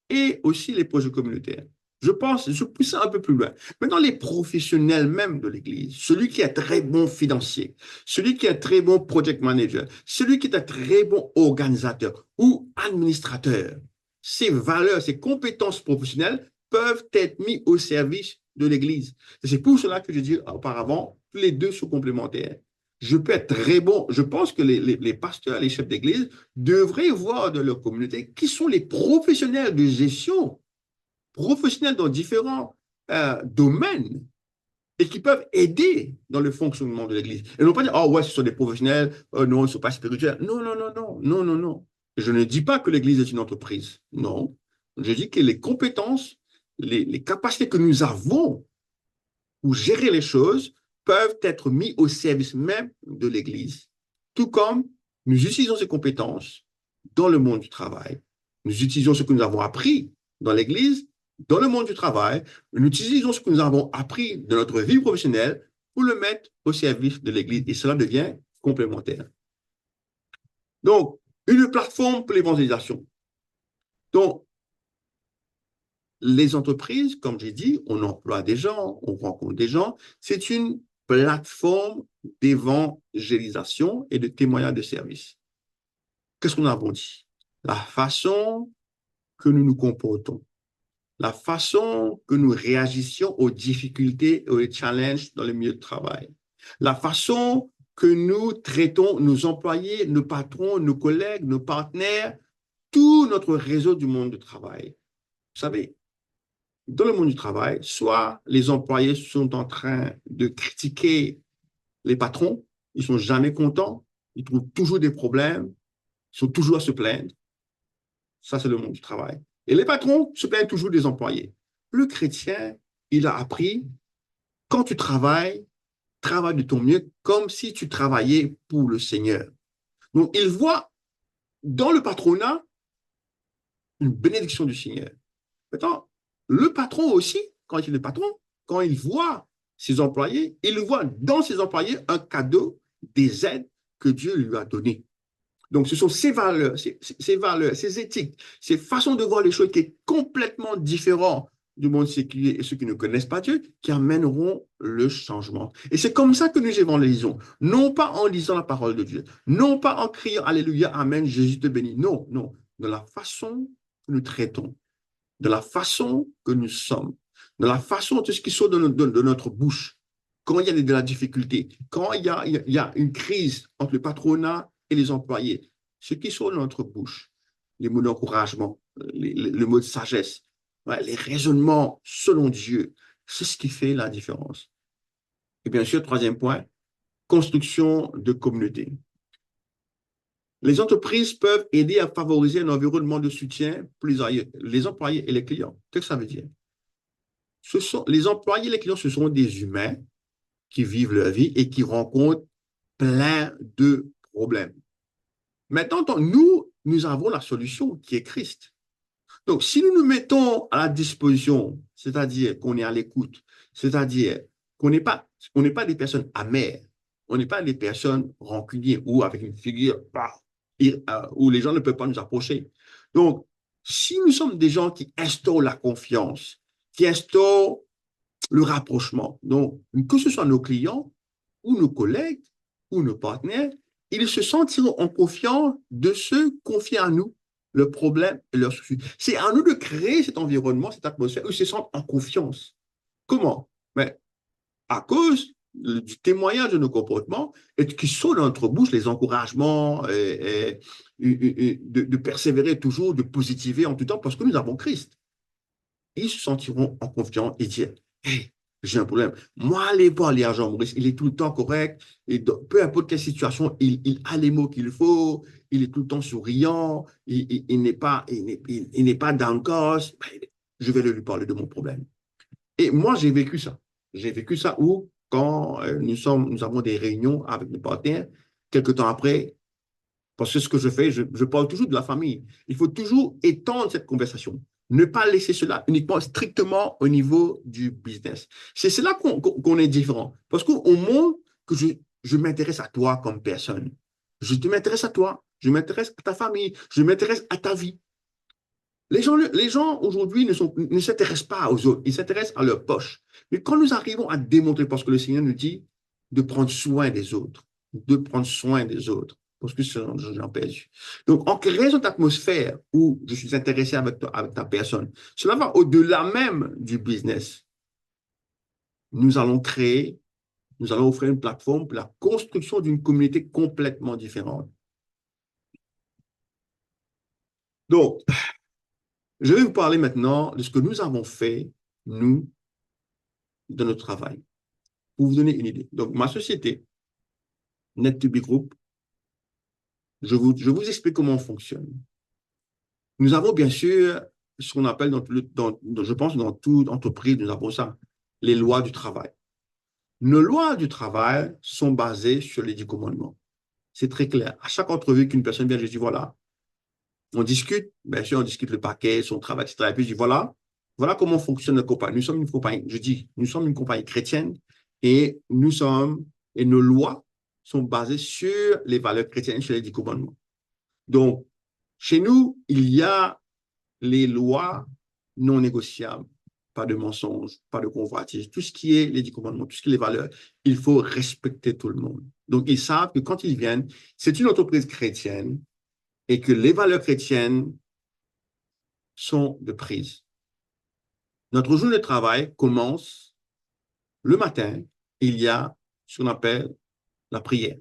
Speaker 2: et aussi les projets communautaires. Je pousse ça un peu plus loin. Maintenant, les professionnels même de l'Église, celui qui est très bon financier, celui qui est très bon project manager, celui qui est un très bon organisateur ou administrateur, ces valeurs, ces compétences professionnelles peuvent être mises au service de l'Église. C'est pour cela que je dis auparavant, les deux sont complémentaires. Je peux être très bon. Je pense que les pasteurs, les chefs d'église devraient voir de leur communauté qui sont les professionnels de gestion, professionnels dans différents domaines. et qui peuvent aider dans le fonctionnement de l'Église. Et non pas dire, oh ouais, ce sont des professionnels, non, ils ne sont pas spirituels. Non, non, non, non, non, non, non. Je ne dis pas que l'Église est une entreprise. Non. Je dis que les compétences, les capacités que nous avons pour gérer les choses peuvent être mis au service même de l'Église. Tout comme nous utilisons ces compétences dans le monde du travail. Nous utilisons ce que nous avons appris dans l'Église, dans le monde du travail. Nous utilisons ce que nous avons appris dans notre vie professionnelle pour le mettre au service de l'Église. Et cela devient complémentaire. Donc, une plateforme pour l'évangélisation. Donc, les entreprises, comme j'ai dit, on emploie des gens, on rencontre des gens. C'est une plateforme d'évangélisation et de témoignage de service. Qu'est-ce qu'on a dit? La façon que nous nous comportons, la façon que nous réagissions aux difficultés et aux challenges dans le milieu de travail, la façon que nous traitons nos employés, nos patrons, nos collègues, nos partenaires, tout notre réseau du monde du travail. Vous savez, dans le monde du travail, soit les employés sont en train de critiquer les patrons, ils ne sont jamais contents, ils trouvent toujours des problèmes, ils sont toujours à se plaindre. Ça, c'est le monde du travail. Et les patrons se plaignent toujours des employés. Le chrétien, il a appris, quand tu travailles, travaille de ton mieux comme si tu travaillais pour le Seigneur. Donc, il voit dans le patronat une bénédiction du Seigneur. Maintenant, le patron aussi, quand il est patron, quand il voit ses employés, il voit dans ses employés un cadeau, des aides que Dieu lui a données. Donc, ce sont ces valeurs, ces éthiques, ces façons de voir les choses qui est complètement différent du monde séculier et ceux qui ne connaissent pas Dieu, qui amèneront le changement. Et c'est comme ça que nous évangélisons. Non pas en lisant la parole de Dieu, non pas en criant Alléluia, Amen, Jésus te bénit. Non, non. De la façon que nous traitons, de la façon que nous sommes, de la façon de ce qui sort de notre bouche. Quand il y a de la difficulté, quand il y a une crise entre le patronat et les employés, ce qui sort de notre bouche, les mots d'encouragement, le mot de sagesse, les raisonnements selon Dieu, c'est ce qui fait la différence. Et bien sûr, troisième point, construction de communauté. Les entreprises peuvent aider à favoriser un environnement de soutien pour les employés et les clients. Qu'est-ce que ça veut dire? Les employés et les clients, ce sont des humains qui vivent leur vie et qui rencontrent plein de problèmes. Maintenant, nous avons la solution qui est Christ. Donc, si nous nous mettons à la disposition, c'est-à-dire qu'on est à l'écoute, c'est-à-dire qu'on n'est pas des personnes amères, on n'est pas des personnes rancunières ou avec une figure où les gens ne peuvent pas nous approcher. Donc, si nous sommes des gens qui instaurent la confiance, qui instaurent le rapprochement, donc que ce soit nos clients ou nos collègues ou nos partenaires, ils se sentiront en confiance de se confier à nous leurs problèmes et leurs soucis. C'est à nous de créer cet environnement, cette atmosphère où ils se sentent en confiance. Comment? Mais à cause du témoignage de nos comportements et qui sont dans notre bouche, les encouragements, de persévérer toujours, de positiver en tout temps, parce que nous avons Christ. Ils se sentiront en confiance et dire, hey, j'ai un problème. Moi, allez voir Jean Maurice, il est tout le temps correct, et peu importe quelle situation, il a les mots qu'il faut, il est tout le temps souriant, il n'est pas dans le cause. Je vais lui parler de mon problème. Et moi, j'ai vécu ça. J'ai vécu ça où, quand nous avons des réunions avec nos partenaires, quelques temps après, parce que ce que je fais, je parle toujours de la famille. Il faut toujours étendre cette conversation. Ne pas laisser cela uniquement, strictement au niveau du business. C'est cela qu'on est différent. Parce qu'on montre que je m'intéresse à toi comme personne. Je m'intéresse à toi. Je m'intéresse à ta famille. Je m'intéresse à ta vie. Les gens aujourd'hui ne s'intéressent pas aux autres. Ils s'intéressent à leur poche. Mais quand nous arrivons à démontrer, parce que le Seigneur nous dit de prendre soin des autres, de prendre soin des autres, parce que j'en perds. Donc, en créant cette atmosphère où je suis intéressé avec ta personne, cela va au-delà même du business. Nous allons offrir une plateforme pour la construction d'une communauté complètement différente. Donc, je vais vous parler maintenant de ce que nous avons fait, nous, dans notre travail. pour vous donner une idée. Donc, ma société, Net2B Group, je vous explique comment on fonctionne. Nous avons bien sûr ce qu'on appelle, je pense, dans toute entreprise, nous avons ça, les lois du travail. Nos lois du travail sont basées sur les 10 commandements. C'est très clair. À chaque entrevue qu'une personne vient, je dis, voilà, on discute, bien sûr, on discute le paquet, son travail, etc. Et puis je dis, voilà comment fonctionne notre compagnie. Nous sommes une compagnie, je dis, nous sommes une compagnie chrétienne et et nos lois sont basées sur les valeurs chrétiennes, sur les 10 commandements. Donc, chez nous, il y a les lois non négociables. Pas de mensonges, pas de convoitise. Tout ce qui est les 10 commandements, tout ce qui est les valeurs, il faut respecter tout le monde. Donc, ils savent que quand ils viennent, c'est une entreprise chrétienne et que les valeurs chrétiennes sont de prise. Notre jour de travail commence le matin. Il y a ce qu'on appelle la prière.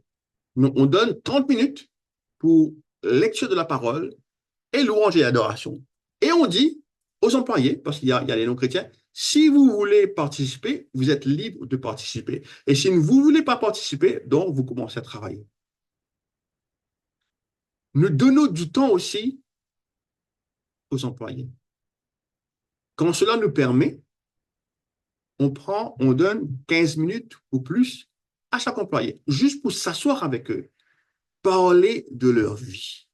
Speaker 2: On donne 30 minutes pour lecture de la parole et louange et adoration. Et on dit aux employés, parce qu'il y a les non-chrétiens, si vous voulez participer, vous êtes libre de participer. Et si vous ne voulez pas participer, donc vous commencez à travailler. Nous donnons du temps aussi aux employés. Quand cela nous permet, on donne 15 minutes ou plus à chaque employé, juste pour s'asseoir avec eux, parler de leur vie.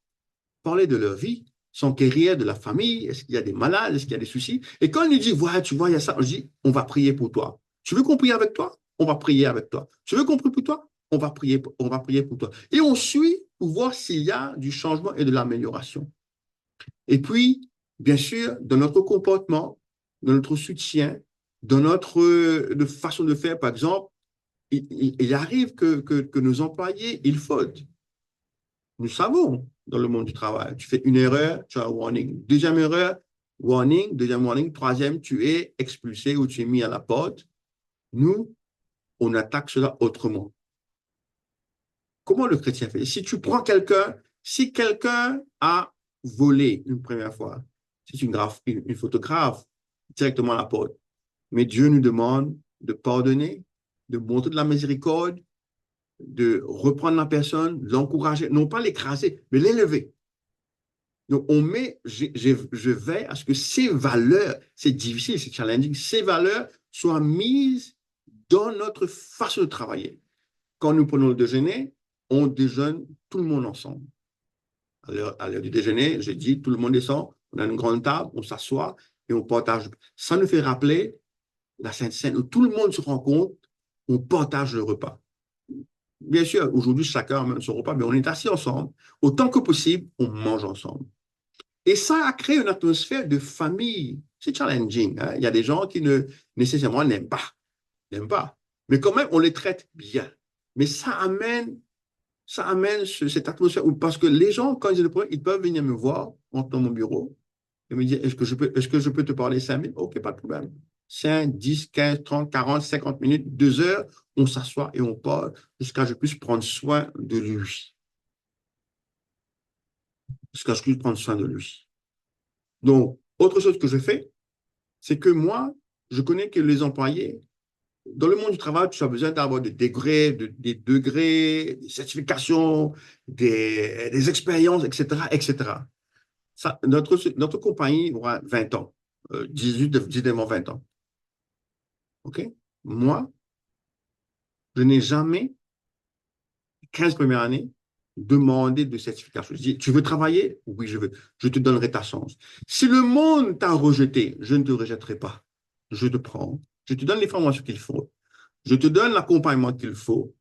Speaker 2: Parler de leur vie, son carrière, de la famille, est-ce qu'il y a des malades, est-ce qu'il y a des soucis. Et quand il nous dit, voilà, tu vois, il y a ça, je dis, on va prier pour toi. Tu veux qu'on prie avec toi? On va prier avec toi. Tu veux qu'on prie pour toi? On va prier pour toi. Et on suit pour voir s'il y a du changement et de l'amélioration. Et puis, bien sûr, dans notre comportement, dans notre soutien, dans notre façon de faire, par exemple, il arrive que nos employés, ils faudent. Nous savons dans le monde du travail, tu fais une erreur, tu as un warning. Deuxième erreur, warning. Deuxième warning. Troisième, tu es expulsé ou tu es mis à la porte. Nous, on attaque cela autrement. Comment le chrétien fait? Si tu prends quelqu'un, si quelqu'un a volé une première fois, c'est une photographe directement à la porte. Mais Dieu nous demande de pardonner, de montrer de la miséricorde, de reprendre la personne, l'encourager, non pas l'écraser, mais l'élever. Donc, je veille à ce que ces valeurs, c'est difficile, c'est challenging, ces valeurs soient mises dans notre façon de travailler. Quand nous prenons le déjeuner, on déjeune tout le monde ensemble. À l'heure du déjeuner, je dis, tout le monde descend, on a une grande table, on s'assoit et on partage. Ça nous fait rappeler la Sainte Seine où tout le monde se rencontre, on partage le repas. Bien sûr, aujourd'hui, chacun amène son repas, mais on est assis ensemble. Autant que possible, on mange ensemble. Et ça a créé une atmosphère de famille. C'est challenging. Hein? Il y a des gens qui ne nécessairement n'aiment pas. Mais quand même, on les traite bien. Mais ça amène cette atmosphère. Parce que les gens, quand ils ont des problèmes, ils peuvent venir me voir dans mon bureau et me dire, est-ce que je peux te parler 5 minutes? OK, pas de problème. 5, 10, 15, 30, 40, 50 minutes, 2 heures, on s'assoit et on parle jusqu'à ce que je puisse prendre soin de lui. Jusqu'à ce que je puisse prendre soin de lui. Donc, autre chose que je fais, c'est que moi, je connais que les employés, dans le monde du travail, tu as besoin d'avoir des degrés, des certifications, des expériences, etc., etc. Ça, notre compagnie aura 20 ans, 19 ans. OK? Moi, je n'ai jamais, 15 premières années, demandé de certification. Je dis, tu veux travailler? Oui, je veux. Je te donnerai ta chance. Si le monde t'a rejeté, je ne te rejetterai pas. Je te prends. Je te donne les formations qu'il faut. Je te donne l'accompagnement qu'il faut.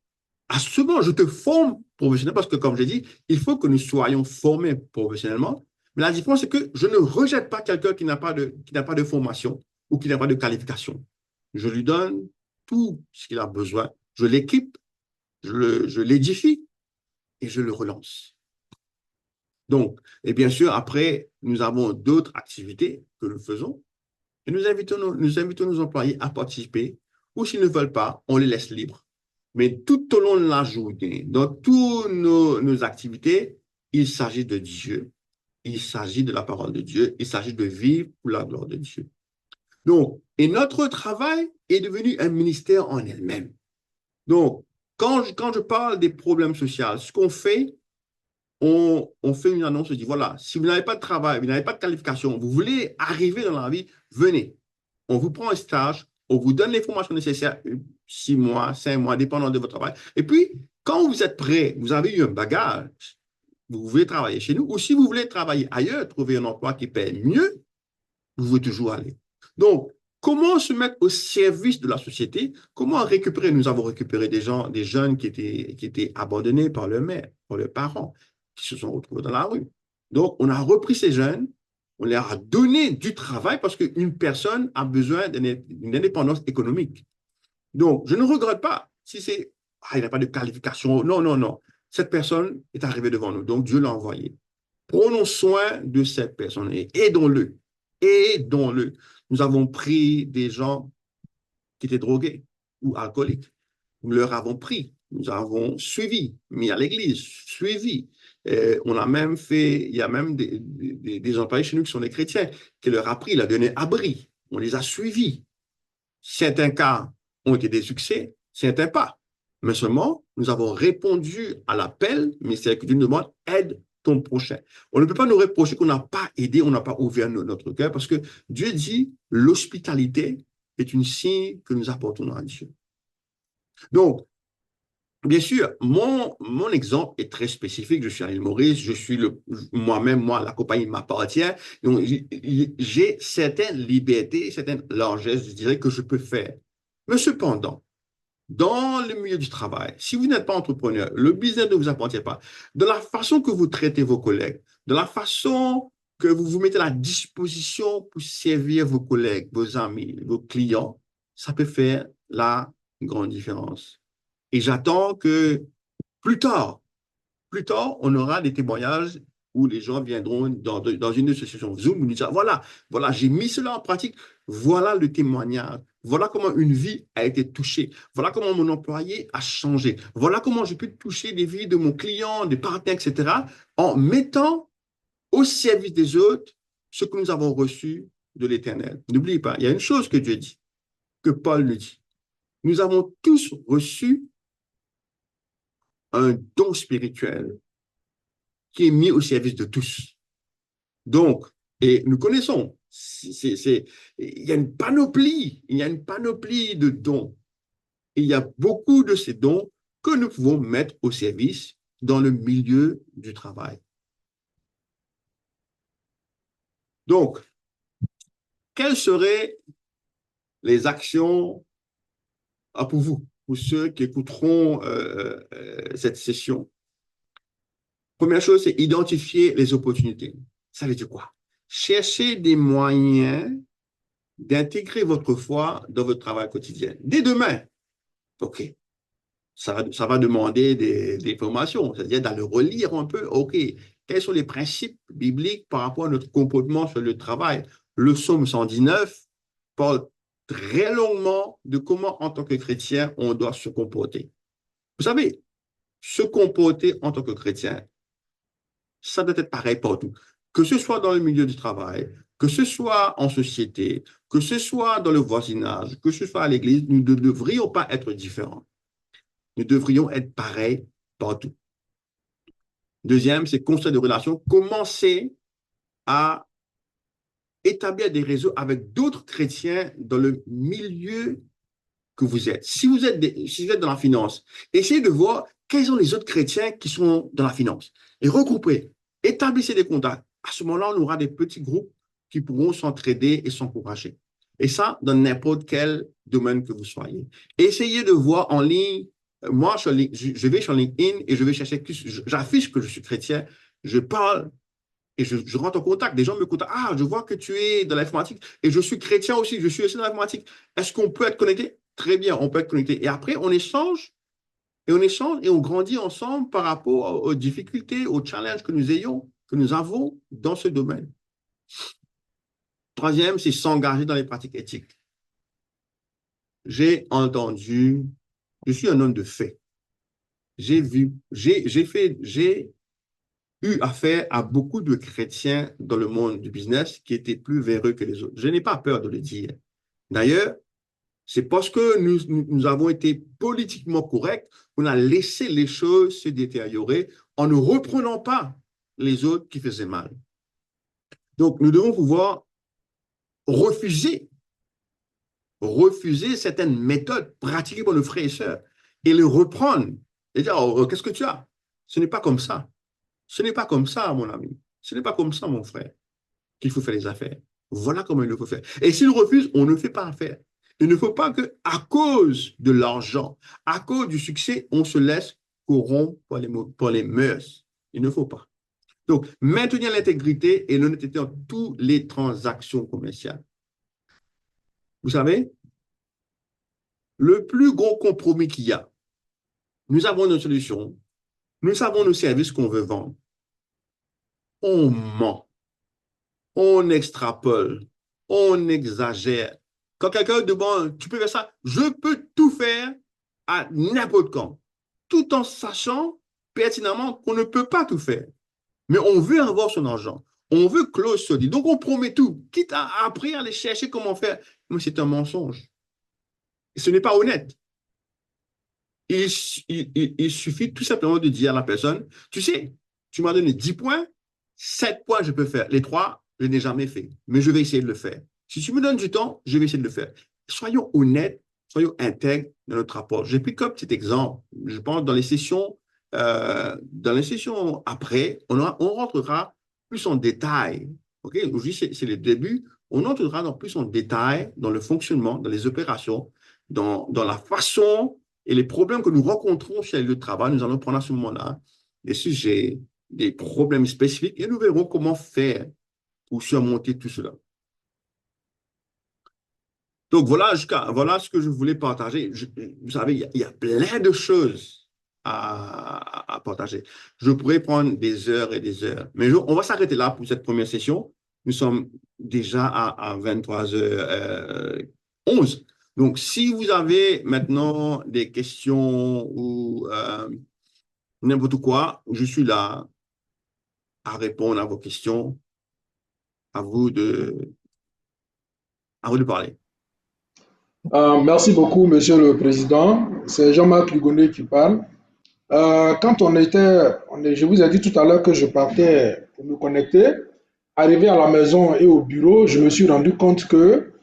Speaker 2: À ce moment, je te forme professionnellement parce que, comme j'ai dit, il faut que nous soyons formés professionnellement. Mais la différence, c'est que je ne rejette pas quelqu'un qui n'a pas de formation ou qui n'a pas de qualification. Je lui donne tout ce qu'il a besoin. Je l'équipe, je l'édifie et je le relance. Donc, et bien sûr, après, nous avons d'autres activités que nous faisons et nous invitons nos employés à participer ou s'ils ne veulent pas, on les laisse libres. Mais tout au long de la journée, dans toutes nos activités, il s'agit de Dieu, il s'agit de la parole de Dieu, il s'agit de vivre pour la gloire de Dieu. Donc, et notre travail est devenu un ministère en elle-même. Donc, quand je parle des problèmes sociaux, ce qu'on fait, on fait une annonce, on dit, voilà, si vous n'avez pas de travail, vous n'avez pas de qualification, vous voulez arriver dans la vie, venez. On vous prend un stage, on vous donne les formations nécessaires, 6 mois, 5 mois, dépendant de votre travail. Et puis, quand vous êtes prêt, vous avez eu un bagage, vous voulez travailler chez nous, ou si vous voulez travailler ailleurs, trouver un emploi qui paie mieux, vous pouvez toujours aller. Donc, comment se mettre au service de la société? Comment récupérer? Nous avons récupéré des gens, des jeunes qui étaient abandonnés par leur mère, par leurs parents, qui se sont retrouvés dans la rue. Donc, on a repris ces jeunes, on leur a donné du travail parce qu'une personne a besoin d'une indépendance économique. Donc, je ne regrette pas si c'est, il n'a pas de qualification. Non, non, non. Cette personne est arrivée devant nous. Donc, Dieu l'a envoyé. Prenons soin de cette personne et aidons-le. Aidons-le. Nous avons pris des gens qui étaient drogués ou alcooliques. Nous leur avons pris. Nous avons suivi, mis à l'église, suivi. On a même fait, il y a même des employés chez nous qui sont des chrétiens, qui leur a pris, il a donné abri. On les a suivis. Certains cas ont été des succès, certains pas. Mais seulement, nous avons répondu à l'appel, mais c'est que Dieu nous demande, aide ton prochain. On ne peut pas nous reprocher qu'on n'a pas aidé, on n'a pas ouvert notre cœur, parce que Dieu dit, l'hospitalité est une signe que nous apportons à Dieu. Donc, bien sûr, mon exemple est très spécifique. Je suis à l'île Maurice, je suis moi-même, la compagnie m'appartient. Donc, j'ai certaines libertés, certaines largesses, je dirais, que je peux faire. Mais cependant, dans le milieu du travail, si vous n'êtes pas entrepreneur, le business ne vous appartient pas, de la façon que vous traitez vos collègues, de la façon que vous vous mettez à la disposition pour servir vos collègues, vos amis, vos clients, ça peut faire la grande différence. Et j'attends que plus tard, on aura des témoignages où les gens viendront dans une association Zoom nous dire, voilà, j'ai mis cela en pratique, voilà le témoignage, voilà comment une vie a été touchée, voilà comment mon employé a changé, voilà comment j'ai pu toucher les vies de mon client, des partenaires, etc., en mettant au service des autres ce que nous avons reçu de l'Éternel. N'oubliez pas, il y a une chose que Dieu dit, que Paul nous dit. Nous avons tous reçu un don spirituel qui est mis au service de tous. Donc, et nous connaissons, il y a une panoplie, de dons. Et il y a beaucoup de ces dons que nous pouvons mettre au service dans le milieu du travail. Donc, quelles seraient les actions pour vous, pour ceux qui écouteront cette session? Première chose, c'est identifier les opportunités. Ça veut dire quoi? Cherchez des moyens d'intégrer votre foi dans votre travail quotidien. Dès demain, OK, ça va demander des formations, c'est-à-dire d'aller relire un peu, OK, quels sont les principes bibliques par rapport à notre comportement sur le travail? Le psaume 119 parle très longuement de comment, en tant que chrétien, on doit se comporter. Vous savez, se comporter en tant que chrétien, ça doit être pareil partout. Que ce soit dans le milieu du travail, que ce soit en société, que ce soit dans le voisinage, que ce soit à l'église, nous ne devrions pas être différents. Nous devrions être pareils partout. Deuxième, c'est construire des relations. Commencer à établir des réseaux avec d'autres chrétiens dans le milieu que vous êtes. Si vous êtes dans la finance, essayez de voir quels sont les autres chrétiens qui sont dans la finance. Et regroupez, établissez des contacts. À ce moment-là, on aura des petits groupes qui pourront s'entraider et s'encourager. Et ça, dans n'importe quel domaine que vous soyez. Essayez de voir en ligne. Moi, je vais sur LinkedIn et je vais chercher, j'affiche que je suis chrétien, je parle et je rentre en contact. Des gens me contactent. Ah, je vois que tu es dans l'informatique et je suis chrétien aussi, je suis aussi dans l'informatique. Est-ce qu'on peut être connecté? Très bien, on peut être connecté. Et après, on échange et on grandit ensemble par rapport aux difficultés, aux challenges que nous avons dans ce domaine. Troisième, c'est s'engager dans les pratiques éthiques. J'ai entendu, je suis un homme de fait. J'ai eu affaire à beaucoup de chrétiens dans le monde du business qui étaient plus véreux que les autres. Je n'ai pas peur de le dire. D'ailleurs, C'est parce que nous avons été politiquement corrects qu'on a laissé les choses se détériorer en ne reprenant pas les autres qui faisaient mal. Donc, nous devons pouvoir refuser, refuser certaines méthodes pratiquées par nos frères et sœurs et les reprendre et dire, oh, qu'est-ce que tu as? Ce n'est pas comme ça. Ce n'est pas comme ça, mon ami. Ce n'est pas comme ça, mon frère, qu'il faut faire les affaires. Voilà comment il faut faire. Et s'il refuse, on ne fait pas affaire. Il ne faut pas que, à cause de l'argent, à cause du succès, on se laisse corrompre par les mœurs. Il ne faut pas. Donc, maintenir l'intégrité et l'honnêteté dans toutes les transactions commerciales. Vous savez, le plus gros compromis qu'il y a, nous avons nos solutions, nous savons nos services qu'on veut vendre. On ment, on extrapole, on exagère. Quand quelqu'un demande, tu peux faire ça, je peux tout faire à n'importe quand, tout en sachant pertinemment qu'on ne peut pas tout faire. Mais on veut avoir son argent. On veut close ce dit. Donc, on promet tout, quitte à après aller chercher comment faire. Mais c'est un mensonge. Et ce n'est pas honnête. Il suffit tout simplement de dire à la personne, tu sais, tu m'as donné 10 points, 7 points, je peux faire. Les 3, je n'ai jamais fait. Mais je vais essayer de le faire. Si tu me donnes du temps, je vais essayer de le faire. Soyons honnêtes, soyons intègres dans notre rapport. J'ai pris comme petit exemple. Je pense dans les sessions après, on rentrera plus en détail. OK? Aujourd'hui, c'est le début. On entrera plus en détail dans le fonctionnement, dans les opérations, dans la façon et les problèmes que nous rencontrons chez le travail. Nous allons prendre à ce moment-là des sujets, des problèmes spécifiques et nous verrons comment faire pour surmonter tout cela. Donc, voilà ce que je voulais partager. Vous savez, il y a plein de choses à partager. Je pourrais prendre des heures et des heures. Mais on va s'arrêter là pour cette première session. Nous sommes déjà à 23h11. Donc, si vous avez maintenant des questions ou n'importe quoi, je suis là à répondre à vos questions. À vous de parler.
Speaker 3: Merci beaucoup, Monsieur le Président. C'est Jean-Marc Lugonnet qui parle. Quand je vous ai dit tout à l'heure que je partais pour me connecter. Arrivé à la maison et au bureau, je me suis rendu compte que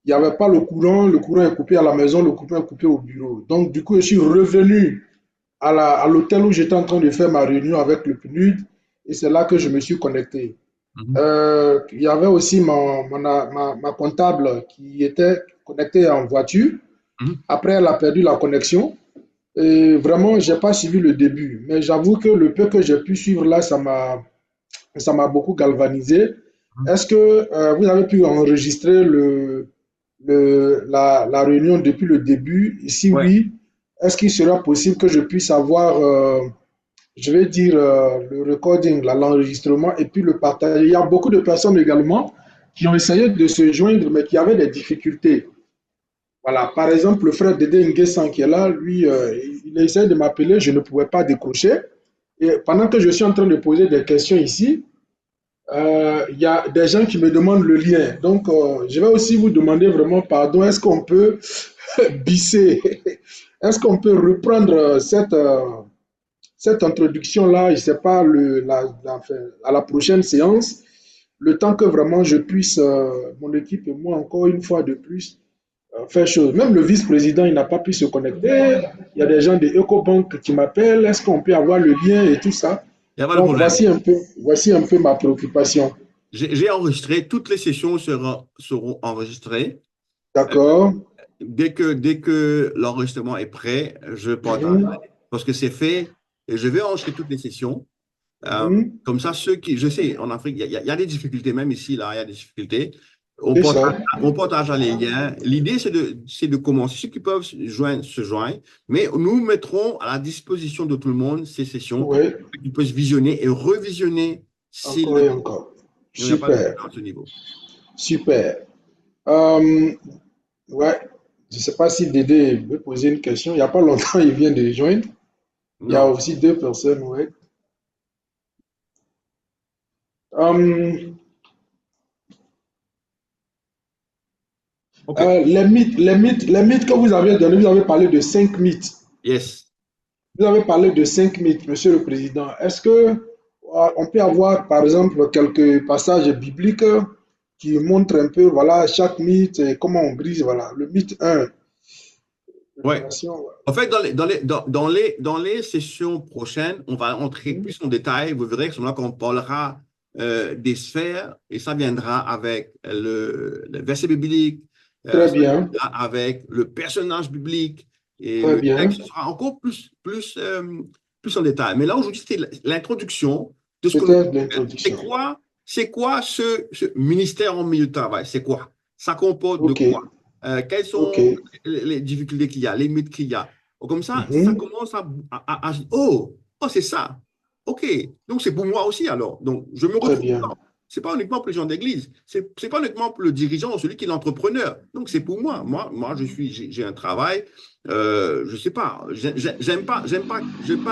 Speaker 3: il n'y avait pas le courant est coupé à la maison, le courant est coupé au bureau. Donc, du coup, je suis revenu à l'hôtel où j'étais en train de faire ma réunion avec le PNUD et c'est là que je me suis connecté. Il y avait aussi ma comptable qui était connectée en voiture. Après, elle a perdu la connexion. Et vraiment, je n'ai pas suivi le début. Mais j'avoue que le peu que j'ai pu suivre là, ça m'a beaucoup galvanisé. Est-ce que vous avez pu enregistrer la réunion depuis le début? Et si oui, est-ce qu'il sera possible que je puisse avoir, je vais dire, le recording, l'enregistrement et puis le partager? Il y a beaucoup de personnes également qui ont essayé de se joindre, mais qui avaient des difficultés. Voilà, par exemple, le frère Dédé Nguessan qui est là, lui, il essaie de m'appeler, je ne pouvais pas décrocher. Et pendant que je suis en train de poser des questions ici, il y a des gens qui me demandent le lien. Donc, je vais aussi vous demander vraiment pardon. Est-ce qu'on peut bisser? Est-ce qu'on peut reprendre cette introduction-là, je ne sais pas, à la prochaine séance, le temps que vraiment je puisse, mon équipe et moi, encore une fois de plus, faire chose. Même le vice-président, il n'a pas pu se connecter. Il y a des gens de EcoBank qui m'appellent. Est-ce qu'on peut avoir le lien et tout ça? Donc, voici un peu ma préoccupation.
Speaker 2: J'ai enregistré, toutes les sessions seront enregistrées.
Speaker 3: D'accord.
Speaker 2: Dès que l'enregistrement est prêt, je partage. Parce que c'est fait, et je vais enregistrer toutes les sessions. Comme ça, je sais, en Afrique, il y a des difficultés, même ici, là, il y a des difficultés. On partagera les liens. L'idée, c'est de commencer. Ceux qui peuvent se joindre. Mais nous mettrons à la disposition de tout le monde ces sessions pour qu'ils puissent visionner et revisionner.
Speaker 3: Encore et encore. Super.
Speaker 2: À ce niveau.
Speaker 3: Super. Ouais. Je ne sais pas si Dédé veut poser une question. Il n'y a pas longtemps, il vient de joindre. Il y a aussi deux personnes, ouais.
Speaker 2: OK.
Speaker 3: Les mythes que vous avez donnés, vous avez parlé de 5 mythes.
Speaker 2: Yes.
Speaker 3: Vous avez parlé de 5 mythes, Monsieur le Président. Est-ce que on peut avoir, par exemple, quelques passages bibliques qui montrent un peu, voilà, chaque mythe et comment on brise, voilà, le mythe 1,
Speaker 2: Ouais.
Speaker 3: révélation, voilà.
Speaker 2: En fait, dans les sessions prochaines, on va entrer plus en détail. Vous verrez que c'est là qu'on parlera des sphères et ça viendra avec le verset biblique,
Speaker 3: Très
Speaker 2: ça
Speaker 3: bien,
Speaker 2: viendra avec le personnage biblique et
Speaker 3: très
Speaker 2: le
Speaker 3: bien.
Speaker 2: texte sera encore plus en détail. Mais là, aujourd'hui, c'était l'introduction de ce que nous
Speaker 3: C'était
Speaker 2: faisons.
Speaker 3: l'introduction.
Speaker 2: C'est quoi ce ministère en milieu de travail? C'est quoi? Ça comporte de
Speaker 3: Ok,
Speaker 2: quoi? Quelles
Speaker 3: ok.
Speaker 2: sont les difficultés qu'il y a, les mythes qu'il y a? Comme ça
Speaker 3: Mhm.
Speaker 2: commence oh, c'est ça. OK. Donc, c'est pour moi aussi, alors. Donc, je me
Speaker 3: Très
Speaker 2: retrouve
Speaker 3: bien.
Speaker 2: dedans. C'est pas uniquement pour les gens d'église. C'est pas uniquement pour le dirigeant, celui qui est l'entrepreneur. Donc, c'est pour moi. Moi, j'ai un travail. Je sais pas. J'aime pas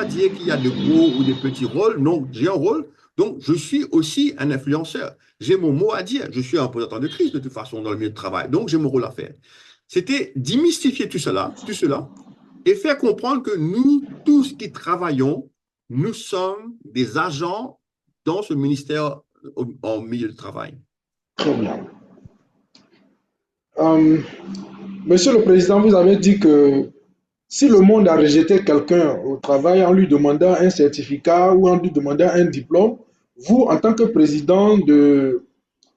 Speaker 2: dire qu'il y a de gros ou de petits rôles. Non, j'ai un rôle. Donc, je suis aussi un influenceur. J'ai mon mot à dire. Je suis un représentant de Christ, de toute façon, dans le milieu de travail. Donc, j'ai mon rôle à faire. C'était démystifier tout cela, et faire comprendre que nous, tous qui travaillons, nous sommes des agents dans ce ministère en milieu de travail.
Speaker 3: Très bien. Euh, Monsieur le Président, vous avez dit que si le monde a rejeté quelqu'un au travail en lui demandant un certificat ou en lui demandant un diplôme, vous, en tant que président de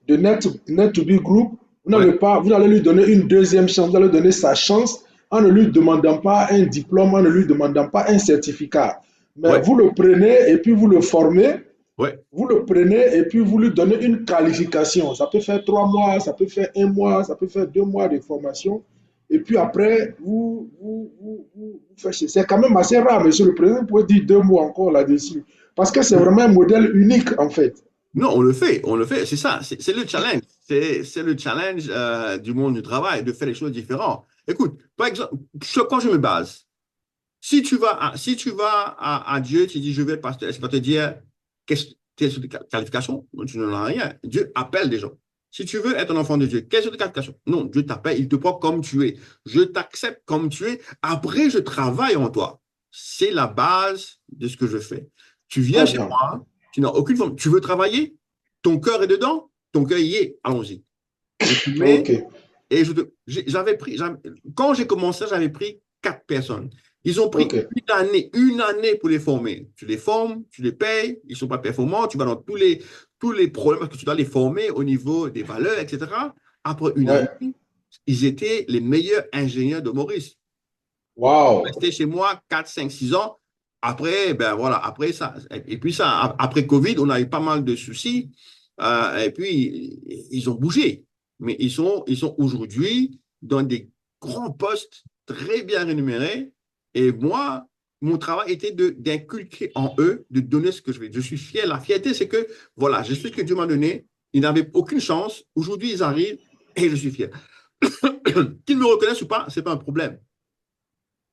Speaker 3: Net2B Group,
Speaker 2: Ouais,
Speaker 3: vous allez lui donner une deuxième chance, vous allez lui donner sa chance en ne lui demandant pas un diplôme, en ne lui demandant pas un certificat. Mais
Speaker 2: ouais,
Speaker 3: vous le prenez et puis vous le formez,
Speaker 2: ouais.
Speaker 3: vous le prenez et puis vous lui donnez une qualification. Ça peut faire 3 mois, ça peut faire 1 mois, ça peut faire 2 mois de formation. Et puis après, vous faites. C'est quand même assez rare, monsieur le président. Vous pouvez dire 2 mots encore là-dessus. Parce que c'est vraiment un modèle unique, en fait.
Speaker 2: Non, on le fait, c'est ça, c'est le challenge. C'est le challenge du monde du travail, de faire les choses différentes. Écoute, par exemple, sur quoi je me base? Si tu vas à Dieu, tu dis, je vais être pasteur, est-ce qu'il va te dire, quelles sont tes qualifications? Non, tu n'en as rien. Dieu appelle des gens. Si tu veux être un enfant de Dieu, quelles sont tes qualifications? Non, Dieu t'appelle, il te prend comme tu es. Je t'accepte comme tu es. Après, je travaille en toi. C'est la base de ce que je fais. Tu viens
Speaker 3: Très
Speaker 2: chez
Speaker 3: bien.
Speaker 2: moi, tu n'as aucune forme. Tu veux travailler? Ton cœur est dedans? Ton cœur y est. Allons-y. Je te
Speaker 3: OK.
Speaker 2: mets et quand j'ai commencé, j'avais pris 4 personnes. Ils ont pris
Speaker 3: OK.
Speaker 2: une année pour les former. Tu les formes, tu les payes, ils ne sont pas performants, tu vas dans tous les problèmes parce que tu dois les former au niveau des valeurs, etc. Après une
Speaker 3: Ouais.
Speaker 2: année, ils étaient les meilleurs ingénieurs de Maurice.
Speaker 3: Waouh.
Speaker 2: Restés chez moi 4, 5, 6 ans. Après, ben voilà, après ça. Et puis ça, après Covid, on a eu pas mal de soucis. Et puis, ils ont bougé. Mais ils sont aujourd'hui dans des grands postes très bien rémunérés. Et moi, mon travail était d'inculquer en eux, de donner ce que je veux. Je suis fier. La fierté, c'est que, voilà, je sais ce que Dieu m'a donné. Ils n'avaient aucune chance. Aujourd'hui, ils arrivent et je suis fier. Qu'ils me reconnaissent ou pas, ce n'est pas un problème.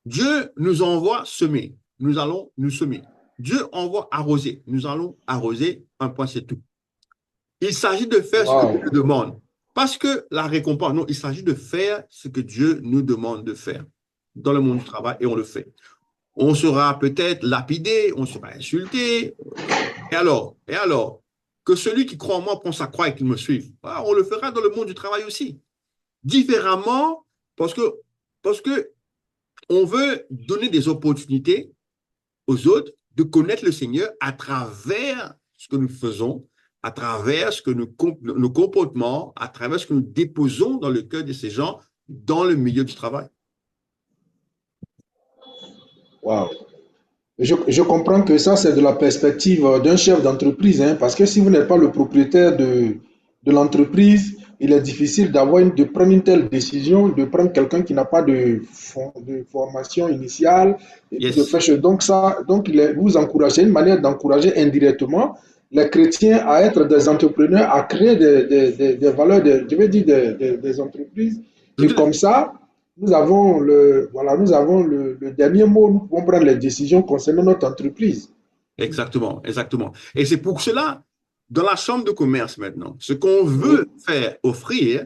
Speaker 2: Dieu nous envoie semer. Nous allons nous semer. Dieu envoie arroser. Nous allons arroser. Un point, c'est tout. Il s'agit de faire ce que Dieu
Speaker 3: Waouh.
Speaker 2: nous demande. Parce que la récompense, non, il s'agit de faire ce que Dieu nous demande de faire dans le monde du travail et on le fait. On sera peut-être lapidé, on sera insulté. Et alors, que celui qui croit en moi prend sa croix et qu'il me suive. Voilà, on le fera dans le monde du travail aussi. Différemment, parce que on veut donner des opportunités aux autres de connaître le Seigneur à travers ce que nous faisons, à travers ce que nos comportements, à travers ce que nous déposons dans le cœur de ces gens dans le milieu du travail.
Speaker 3: Waouh. Je comprends que ça, c'est de la perspective d'un chef d'entreprise, hein, parce que si vous n'êtes pas le propriétaire de l'entreprise, il est difficile de prendre une telle décision, de prendre quelqu'un qui n'a pas de formation initiale, et puis de
Speaker 2: Yes,
Speaker 3: faire chose. Donc, ça, donc vous encouragez, une manière d'encourager indirectement les chrétiens à être des entrepreneurs, à créer des valeurs, je vais dire des entreprises.
Speaker 2: tout
Speaker 3: Et
Speaker 2: à fait.
Speaker 3: comme ça, nous avons le dernier mot, nous pouvons prendre les décisions concernant notre entreprise.
Speaker 2: Exactement, exactement. Et c'est pour cela, dans la chambre de commerce maintenant, ce qu'on veut
Speaker 3: Oui,
Speaker 2: faire, offrir,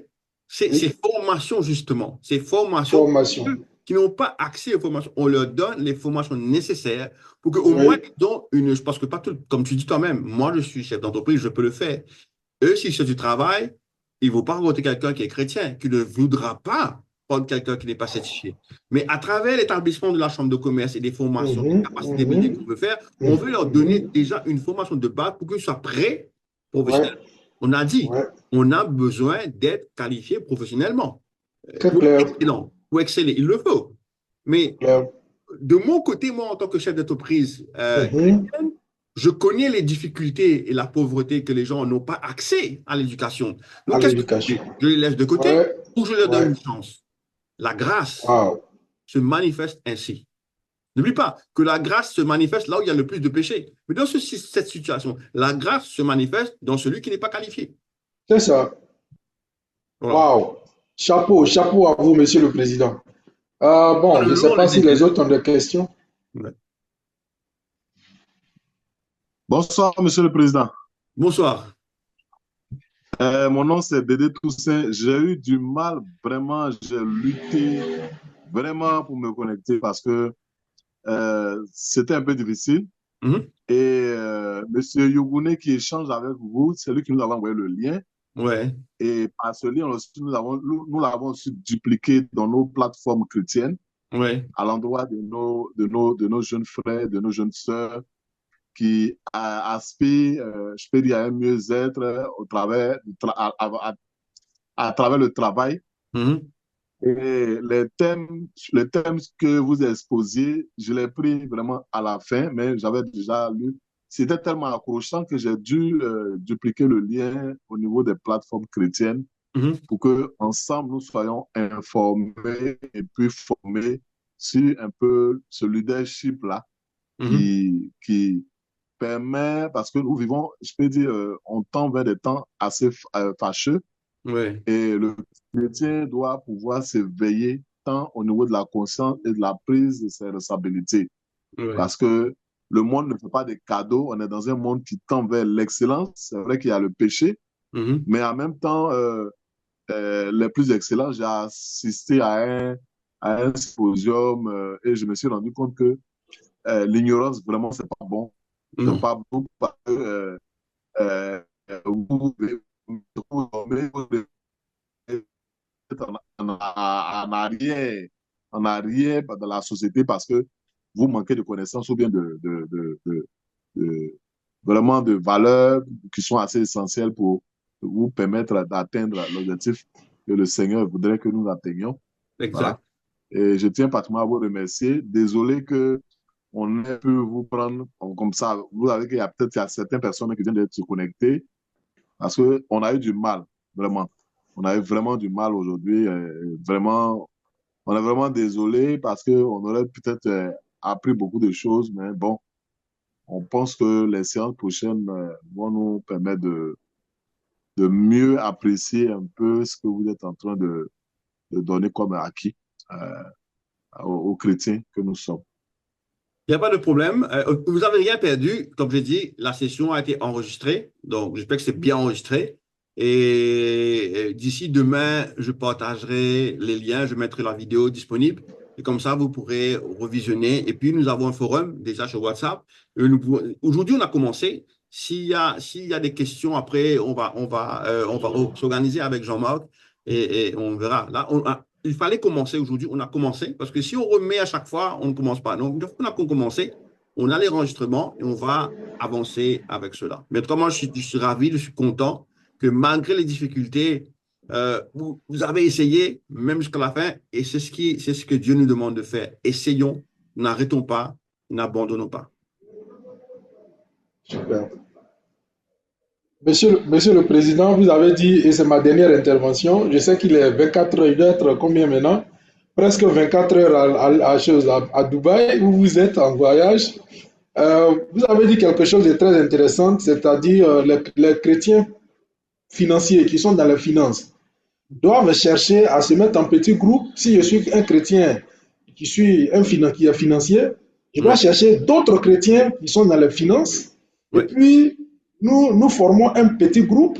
Speaker 2: ces formations, justement, ces formations,
Speaker 3: Formation.
Speaker 2: ceux qui n'ont pas accès aux formations, on leur donne les formations nécessaires pour qu'au moins,
Speaker 3: Oui.
Speaker 2: ils ont une. Parce que pas tout, comme tu dis toi-même, moi, je suis chef d'entreprise, je peux le faire. Eux, s'ils cherchent du travail, ils ne vont pas rencontrer quelqu'un qui est chrétien, qui ne voudra pas prendre quelqu'un qui n'est pas certifié. Mais à travers l'établissement de la Chambre de commerce et des formations, des capacités building qu'on veut faire, on veut leur donner déjà une formation de base pour qu'ils soient prêts
Speaker 3: Ouais,
Speaker 2: professionnellement. On a dit,
Speaker 3: ouais.
Speaker 2: on a besoin d'être qualifié professionnellement.
Speaker 3: Très
Speaker 2: Pour
Speaker 3: clair.
Speaker 2: être excellent, pour exceller, il le faut. Mais
Speaker 3: Clair.
Speaker 2: de mon côté, moi, en tant que chef d'entreprise
Speaker 3: Mhm.
Speaker 2: chrétienne, je connais les difficultés et la pauvreté que les gens n'ont pas accès à l'éducation.
Speaker 3: À
Speaker 2: Donc, qu'est-ce que je
Speaker 3: l'éducation.
Speaker 2: fais? Je les laisse de côté
Speaker 3: Ouais,
Speaker 2: ou je leur donne
Speaker 3: ouais.
Speaker 2: une chance. La grâce
Speaker 3: Wow.
Speaker 2: se manifeste ainsi. N'oublie pas que la grâce se manifeste là où il y a le plus de péché. Mais dans cette situation, la grâce se manifeste dans celui qui n'est pas qualifié.
Speaker 3: C'est ça.
Speaker 2: Voilà.
Speaker 3: Wow. Chapeau, chapeau à vous, Monsieur le Président. Bon, je ne sais
Speaker 2: Nous, on
Speaker 3: pas
Speaker 2: les
Speaker 3: si les
Speaker 2: intéresse.
Speaker 3: autres ont des questions.
Speaker 2: Ouais.
Speaker 4: Bonsoir, Monsieur le Président.
Speaker 2: Bonsoir.
Speaker 4: Mon nom, c'est Dédé Toussaint. J'ai eu du mal, vraiment, j'ai lutté vraiment pour me connecter parce que c'était un peu difficile.
Speaker 2: Mhm.
Speaker 4: Et Monsieur Yogouné qui échange avec vous, c'est lui qui nous a envoyé le lien.
Speaker 2: Ouais.
Speaker 4: Et par ce lien, aussi, nous l'avons aussi dupliqué dans nos plateformes chrétiennes
Speaker 2: Ouais.
Speaker 4: à l'endroit de nos jeunes frères, de nos jeunes sœurs qui aspirent, je peux dire, à un mieux-être au travers, à travers le travail.
Speaker 2: Mhm.
Speaker 4: Et les thèmes que vous exposiez, je l'ai pris vraiment à la fin, mais j'avais déjà lu. C'était tellement accrochant que j'ai dû dupliquer le lien au niveau des plateformes chrétiennes
Speaker 2: Mhm.
Speaker 4: pour que ensemble nous soyons informés et puis formés sur un peu ce leadership-là
Speaker 2: Mhm.
Speaker 4: qui permet, parce que nous vivons, je peux dire, on tend vers des temps assez fâcheux
Speaker 2: Ouais.
Speaker 4: et le chrétien doit pouvoir s'éveiller tant au niveau de la conscience et de la prise de ses responsabilités.
Speaker 2: Ouais.
Speaker 4: Parce que le monde ne fait pas des cadeaux, on est dans un monde qui tend vers l'excellence. C'est vrai qu'il y a le péché,
Speaker 2: Mhm.
Speaker 4: mais en même temps, les plus excellents, j'ai assisté à un symposium et je me suis rendu compte que l'ignorance, vraiment, c'est pas bon. C'est
Speaker 2: Non.
Speaker 4: pas bon parce que euh, vous devez être en arrière, en arrière dans la société parce que vous manquez de connaissances ou bien de vraiment de valeurs qui sont assez essentielles pour vous permettre d'atteindre l'objectif que le Seigneur voudrait que nous atteignions. Voilà.
Speaker 2: Exact.
Speaker 4: Et je tiens particulièrement à vous remercier. Désolé que on ait pu vous prendre comme ça. Vous savez qu'il y a peut-être certaines personnes qui viennent d'être se connecter parce qu'on a eu du mal, vraiment. On a eu vraiment du mal aujourd'hui. Vraiment, on est vraiment désolé parce qu'on aurait peut-être appris beaucoup de choses, mais bon, on pense que les séances prochaines vont nous permettre de mieux apprécier un peu ce que vous êtes en train de donner comme acquis aux chrétiens que nous sommes.
Speaker 2: Il n'y a pas de problème. Vous n'avez rien perdu. Comme j'ai dit, la session a été enregistrée. Donc, j'espère que c'est bien enregistré. Et d'ici demain, je partagerai les liens, je mettrai la vidéo disponible. Et comme ça, vous pourrez revisionner. Et puis, nous avons un forum déjà sur WhatsApp. Aujourd'hui, on a commencé. S'il y a des questions, après, on va s'organiser avec Jean-Marc et on verra. Là, il fallait commencer aujourd'hui. On a commencé parce que si on remet à chaque fois, on ne commence pas. Donc, on a commencé. On a les enregistrements et on va avancer avec cela. Mais autrement, je suis ravi, je suis content que malgré les difficultés, vous avez essayé, même jusqu'à la fin, et c'est ce que Dieu nous demande de faire. Essayons, n'arrêtons pas, n'abandonnons pas.
Speaker 3: Super. Monsieur le Président, vous avez dit, et c'est ma dernière intervention, je sais qu'il est 24 heures, il doit être combien maintenant? Presque 24 heures à Dubaï, où vous êtes en voyage. Vous avez dit quelque chose de très intéressant, c'est-à-dire les chrétiens financiers qui sont dans les finances doivent chercher à se mettre en petit groupe. Si je suis un chrétien qui est financier, je dois
Speaker 2: Ouais,
Speaker 3: chercher d'autres chrétiens qui sont dans les finances. Et
Speaker 2: ouais,
Speaker 3: puis, nous formons un petit groupe.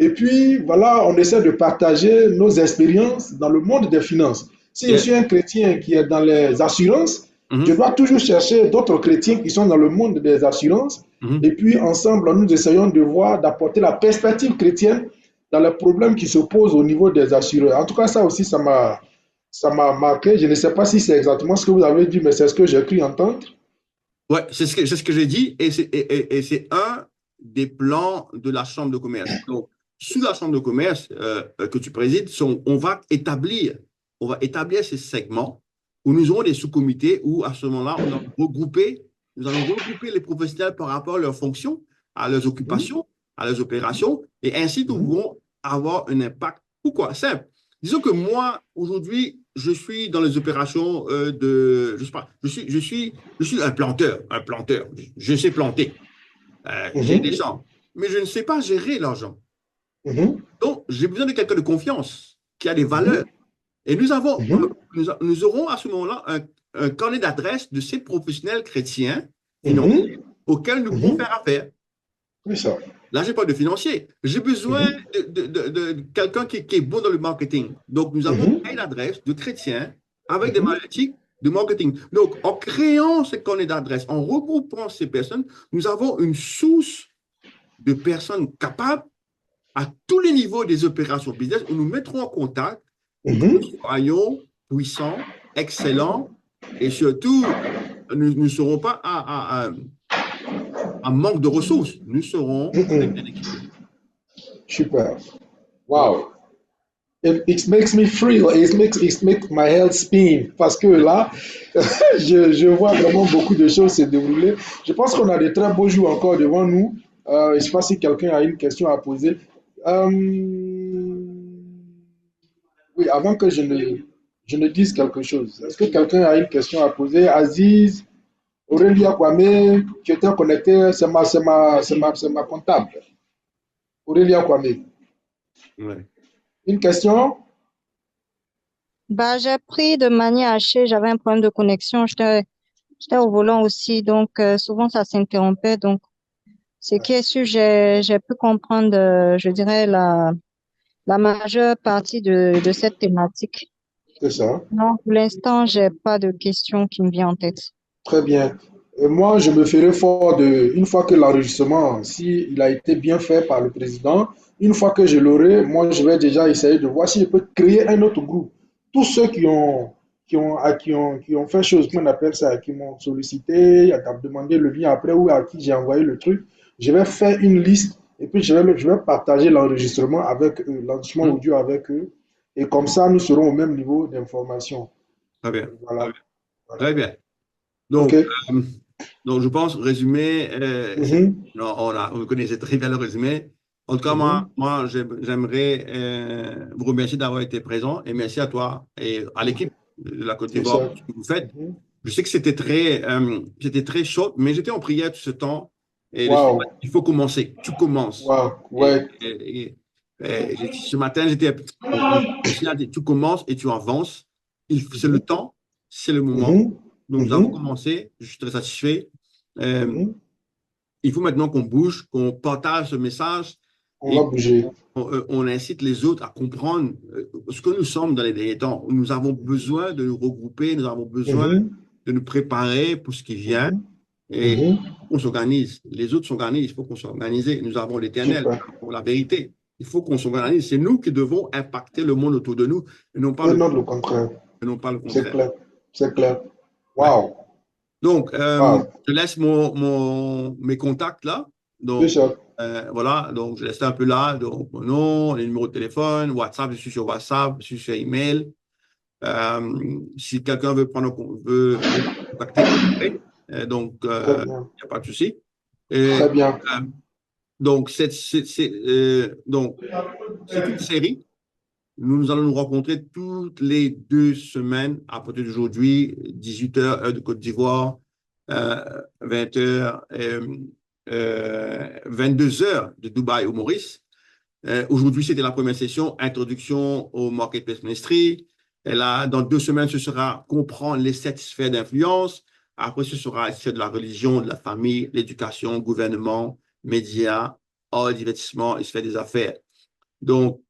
Speaker 3: Et puis, voilà, on essaie de partager nos expériences dans le monde des finances. Si je suis un chrétien qui est dans les assurances, je dois toujours chercher d'autres chrétiens qui sont dans le monde des assurances. Et puis, ensemble, nous essayons de voir, d'apporter la perspective chrétienne dans les problèmes qui se posent au niveau des assureurs. En tout cas, ça aussi, ça m'a marqué. Je ne sais pas si c'est exactement ce que vous avez dit, mais c'est ce que j'ai cru entendre.
Speaker 2: Ouais, c'est ce que j'ai dit et c'est un des plans de la Chambre de commerce. Donc, sous la Chambre de commerce que tu présides, on va établir ces segments où nous aurons des sous-comités où, à ce moment-là, nous allons regrouper les professionnels par rapport à leurs fonctions, à leurs occupations, à leurs opérations, et ainsi nous pourrons avoir un impact. Pourquoi? Simple. Disons que moi, aujourd'hui, je suis dans les opérations je sais pas, je suis un planteur, Je sais planter. J'ai des champs, mais je ne sais pas gérer l'argent. Donc, j'ai besoin de quelqu'un de confiance, qui a des valeurs. Et nous aurons à ce moment-là un carnet d'adresses de ces professionnels chrétiens financiers auxquels nous pouvons faire affaire.
Speaker 3: Oui, ça.
Speaker 2: Là, je n'ai pas de financier. J'ai besoin de quelqu'un qui est bon dans le marketing. Donc, nous avons une adresse de chrétiens avec des analytiques de marketing. Donc, en créant ce carnet d'adresses, en regroupant ces personnes, nous avons une source de personnes capables à tous les niveaux des opérations business où nous mettrons en contact pour que nous soyons puissants, excellents et surtout, nous ne serons pas à manque de ressources. Nous serons bien équipés.
Speaker 3: Super. Wow. It makes me thrill. It makes my head spin. Parce que là, je vois vraiment beaucoup de choses se dérouler. Je pense qu'on a de très beaux jours encore devant nous. Je ne sais pas si quelqu'un a une question à poser. Oui, avant que je ne dise quelque chose, est-ce que quelqu'un a une question à poser? Aziz, Aurélia Kwame, qui était connecté, c'est ma comptable. Aurélia Kwame.
Speaker 2: Ouais.
Speaker 3: Une question?
Speaker 5: Bah, j'ai pris de manière hachée, j'avais un problème de connexion, j'étais au volant aussi, donc souvent ça s'interrompait. Donc, ce qui est sûr, j'ai pu comprendre, je dirais, la majeure partie de cette thématique.
Speaker 3: C'est ça.
Speaker 5: Non, pour l'instant, j'ai pas de questions qui me viennent en tête.
Speaker 3: Très bien. Et moi, je me ferai fort une fois que l'enregistrement, s'il a été bien fait par le président, une fois que je l'aurai, moi, je vais déjà essayer de voir si je peux créer un autre groupe. Tous ceux qui ont fait chose, qu'on appelle ça, qui m'ont sollicité, à demandé le lien après ou à qui j'ai envoyé le truc, je vais faire une liste et puis je vais partager l'enregistrement avec eux, l'enregistrement audio avec eux. Et comme ça, nous serons au même niveau d'information.
Speaker 2: Très bien.
Speaker 3: Voilà.
Speaker 2: Très bien. Donc,
Speaker 3: Ok.
Speaker 2: donc je pense, résumé, on connaissait très bien le résumé. En tout cas, moi j'aimerais vous remercier d'avoir été présent et merci à toi et à l'équipe de la Côte d'Ivoire pour ce que vous faites. Je sais que c'était très chaud, mais j'étais en prière tout ce temps. Et
Speaker 3: Wow.
Speaker 2: il faut commencer. Tu commences.
Speaker 3: Wow. Ouais.
Speaker 2: Ce matin, tu commences et tu avances. C'est le temps, c'est le moment. Donc, nous avons commencé. Je suis très satisfait. Il faut maintenant qu'on bouge, qu'on partage ce message.
Speaker 3: On va bouger.
Speaker 2: On incite les autres à comprendre ce que nous sommes dans les derniers temps. Nous avons besoin de nous regrouper, nous avons besoin de nous préparer pour ce qui vient. Et on s'organise. Les autres s'organisent. Il faut qu'on s'organise. Nous avons l'Éternel, pour la vérité. Il faut qu'on s'organise. C'est nous qui devons impacter le monde autour de nous et non pas
Speaker 3: le contraire.
Speaker 2: Et non pas le
Speaker 3: C'est
Speaker 2: contraire.
Speaker 3: clair. C'est clair. Wow.
Speaker 2: Ouais. Donc,
Speaker 3: Wow.
Speaker 2: je laisse mes contacts là. Donc, voilà. Donc, je laisse un peu là. Donc, mon nom, les numéros de téléphone, WhatsApp, je suis sur WhatsApp, je suis sur email. Si quelqu'un veut contacter, donc, il n'y a pas de souci.
Speaker 3: Très bien.
Speaker 2: Donc, c'est une série. Nous allons nous rencontrer toutes les 2 semaines à partir d'aujourd'hui, 18h, heure de Côte d'Ivoire, 20h, 22h de Dubaï au Maurice. Aujourd'hui, c'était la première session, introduction au Marketplace Ministry. Et là, dans 2 semaines, ce sera comprendre les 7 sphères d'influence. Après, ce sera la sphère de la religion, de la famille, l'éducation, gouvernement, médias, art et divertissement et sphère des affaires. Donc,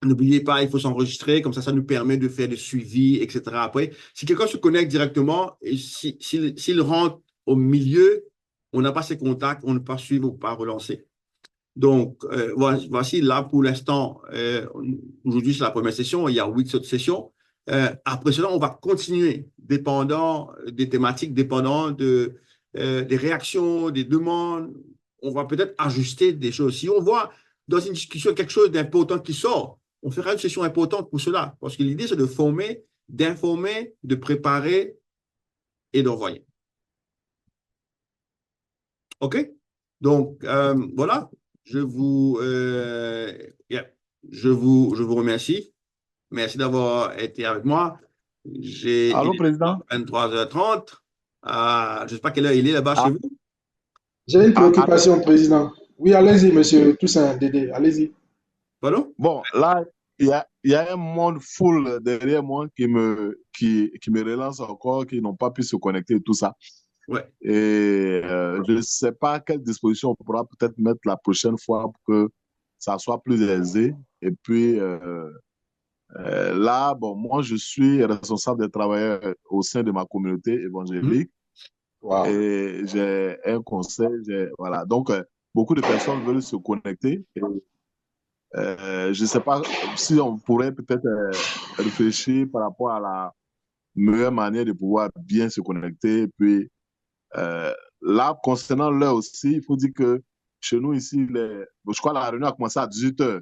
Speaker 2: n'oubliez pas, il faut s'enregistrer, comme ça nous permet de faire des suivis, etc. Après, si quelqu'un se connecte directement, et s'il rentre au milieu, on n'a pas ses contacts, on ne peut pas suivre ou pas relancer. Donc, voici là pour l'instant, aujourd'hui c'est la première session, il y a 8 autres sessions. Après cela, on va continuer, dépendant des thématiques, dépendant des réactions, des demandes. On va peut-être ajuster des choses. Si on voit dans une discussion quelque chose d'important qui sort, on fera une session importante pour cela. Parce que l'idée, c'est de former, d'informer, de préparer et d'envoyer. OK? Donc, voilà. Je vous remercie. Merci d'avoir été avec moi.
Speaker 4: Allô, Président?
Speaker 2: 23h30. Je ne sais pas quelle heure il est là-bas chez vous.
Speaker 3: J'ai une préoccupation, Président. Oui, allez-y, monsieur Toussaint Dédé, allez-y.
Speaker 2: Pardon?
Speaker 4: Bon, là, il y a un monde full derrière moi qui me relance encore, qui n'ont pas pu se connecter et tout ça.
Speaker 2: Ouais.
Speaker 4: Et je ne sais pas à quelle disposition on pourra peut-être mettre la prochaine fois pour que ça soit plus aisé. Et puis, là, bon, moi, je suis responsable des travailleurs au sein de ma communauté évangélique.
Speaker 3: Wow.
Speaker 4: Et j'ai un conseil. Voilà. Donc, beaucoup de personnes veulent se connecter. Et, je ne sais pas si on pourrait peut-être réfléchir par rapport à la meilleure manière de pouvoir bien se connecter. Et puis, là, concernant l'heure aussi, il faut dire que chez nous ici, je crois que la réunion a commencé à 18h.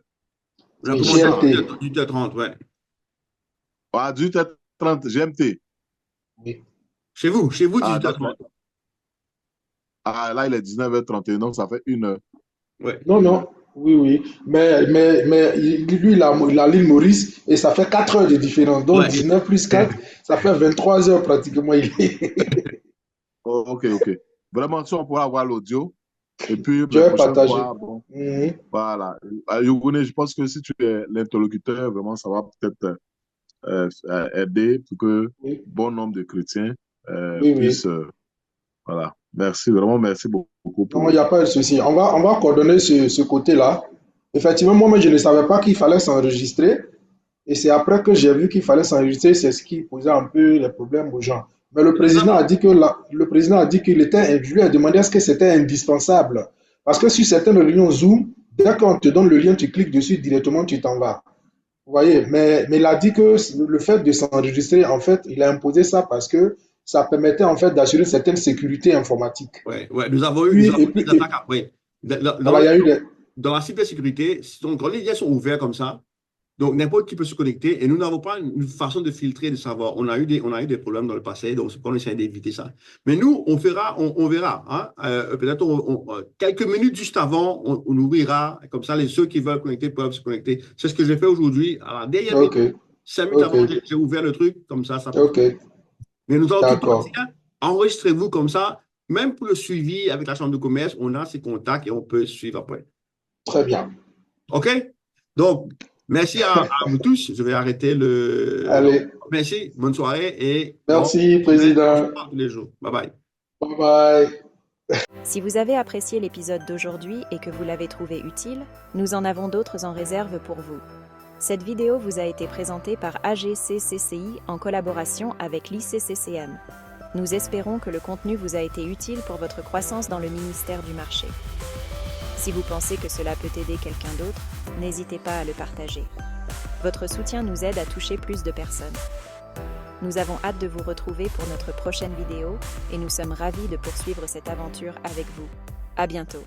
Speaker 2: On a commencé à 18h30, ouais.
Speaker 4: À 18h30 GMT.
Speaker 3: Oui.
Speaker 2: Chez vous 18h30.
Speaker 4: Là, il est 19h31, donc ça fait 1 heure.
Speaker 2: Ouais.
Speaker 3: Non. Oui. Mais lui, il a l'île Maurice et ça fait 4 heures de différence. Donc, ouais. 19 plus 4, ça fait 23 heures pratiquement.
Speaker 4: Oh, ok. Vraiment, si on pourra avoir l'audio. Et puis,
Speaker 3: je vais partager.
Speaker 4: Fois, bon, voilà. Yogune, je pense que si tu es l'interlocuteur, vraiment, ça va peut-être aider pour que bon nombre de chrétiens puissent. Voilà. Merci, vraiment, merci beaucoup.
Speaker 3: Non, il n'y a pas de souci. On va coordonner ce côté-là. Effectivement, moi, je ne savais pas qu'il fallait s'enregistrer. Et c'est après que j'ai vu qu'il fallait s'enregistrer, c'est ce qui posait un peu les problèmes aux gens. Mais le président a dit qu'il était, je lui ai demandé est-ce que c'était indispensable. Parce que sur certaines réunions Zoom, dès qu'on te donne le lien, tu cliques dessus directement, tu t'en vas. Vous voyez, mais il a dit que le fait de s'enregistrer, en fait, il a imposé ça parce que ça permettait en fait d'assurer une certaine sécurité informatique.
Speaker 2: Ouais, nous avons eu des attaques après. Dans la cybersécurité, quand les liens sont ouverts comme ça, donc n'importe qui peut se connecter et nous n'avons pas une façon de filtrer, de savoir. On a eu des problèmes dans le passé, donc on essaie d'éviter ça. Mais nous, on verra. Hein? Peut-être quelques minutes juste avant, on ouvrira. Comme ça, ceux qui veulent connecter peuvent se connecter. C'est ce que j'ai fait aujourd'hui. À la dernière minute, 5 minutes avant, j'ai ouvert le truc. Comme ça peut. Mais nous allons tout partir. Enregistrez-vous comme ça. Même pour le suivi avec la Chambre de commerce, on a ces contacts et on peut suivre après.
Speaker 3: Très bien.
Speaker 2: OK? Donc, merci à vous tous. Je vais arrêter le...
Speaker 3: Allez.
Speaker 2: Merci. Bonne soirée. Et
Speaker 3: merci, Président.
Speaker 2: Tous les jours. Bye-bye.
Speaker 3: Bye-bye.
Speaker 6: Si vous avez apprécié l'épisode d'aujourd'hui et que vous l'avez trouvé utile, nous en avons d'autres en réserve pour vous. Cette vidéo vous a été présentée par AGC-CCI en collaboration avec l'ICCCM. Nous espérons que le contenu vous a été utile pour votre croissance dans le ministère du marché. Si vous pensez que cela peut aider quelqu'un d'autre, n'hésitez pas à le partager. Votre soutien nous aide à toucher plus de personnes. Nous avons hâte de vous retrouver pour notre prochaine vidéo et nous sommes ravis de poursuivre cette aventure avec vous. À bientôt.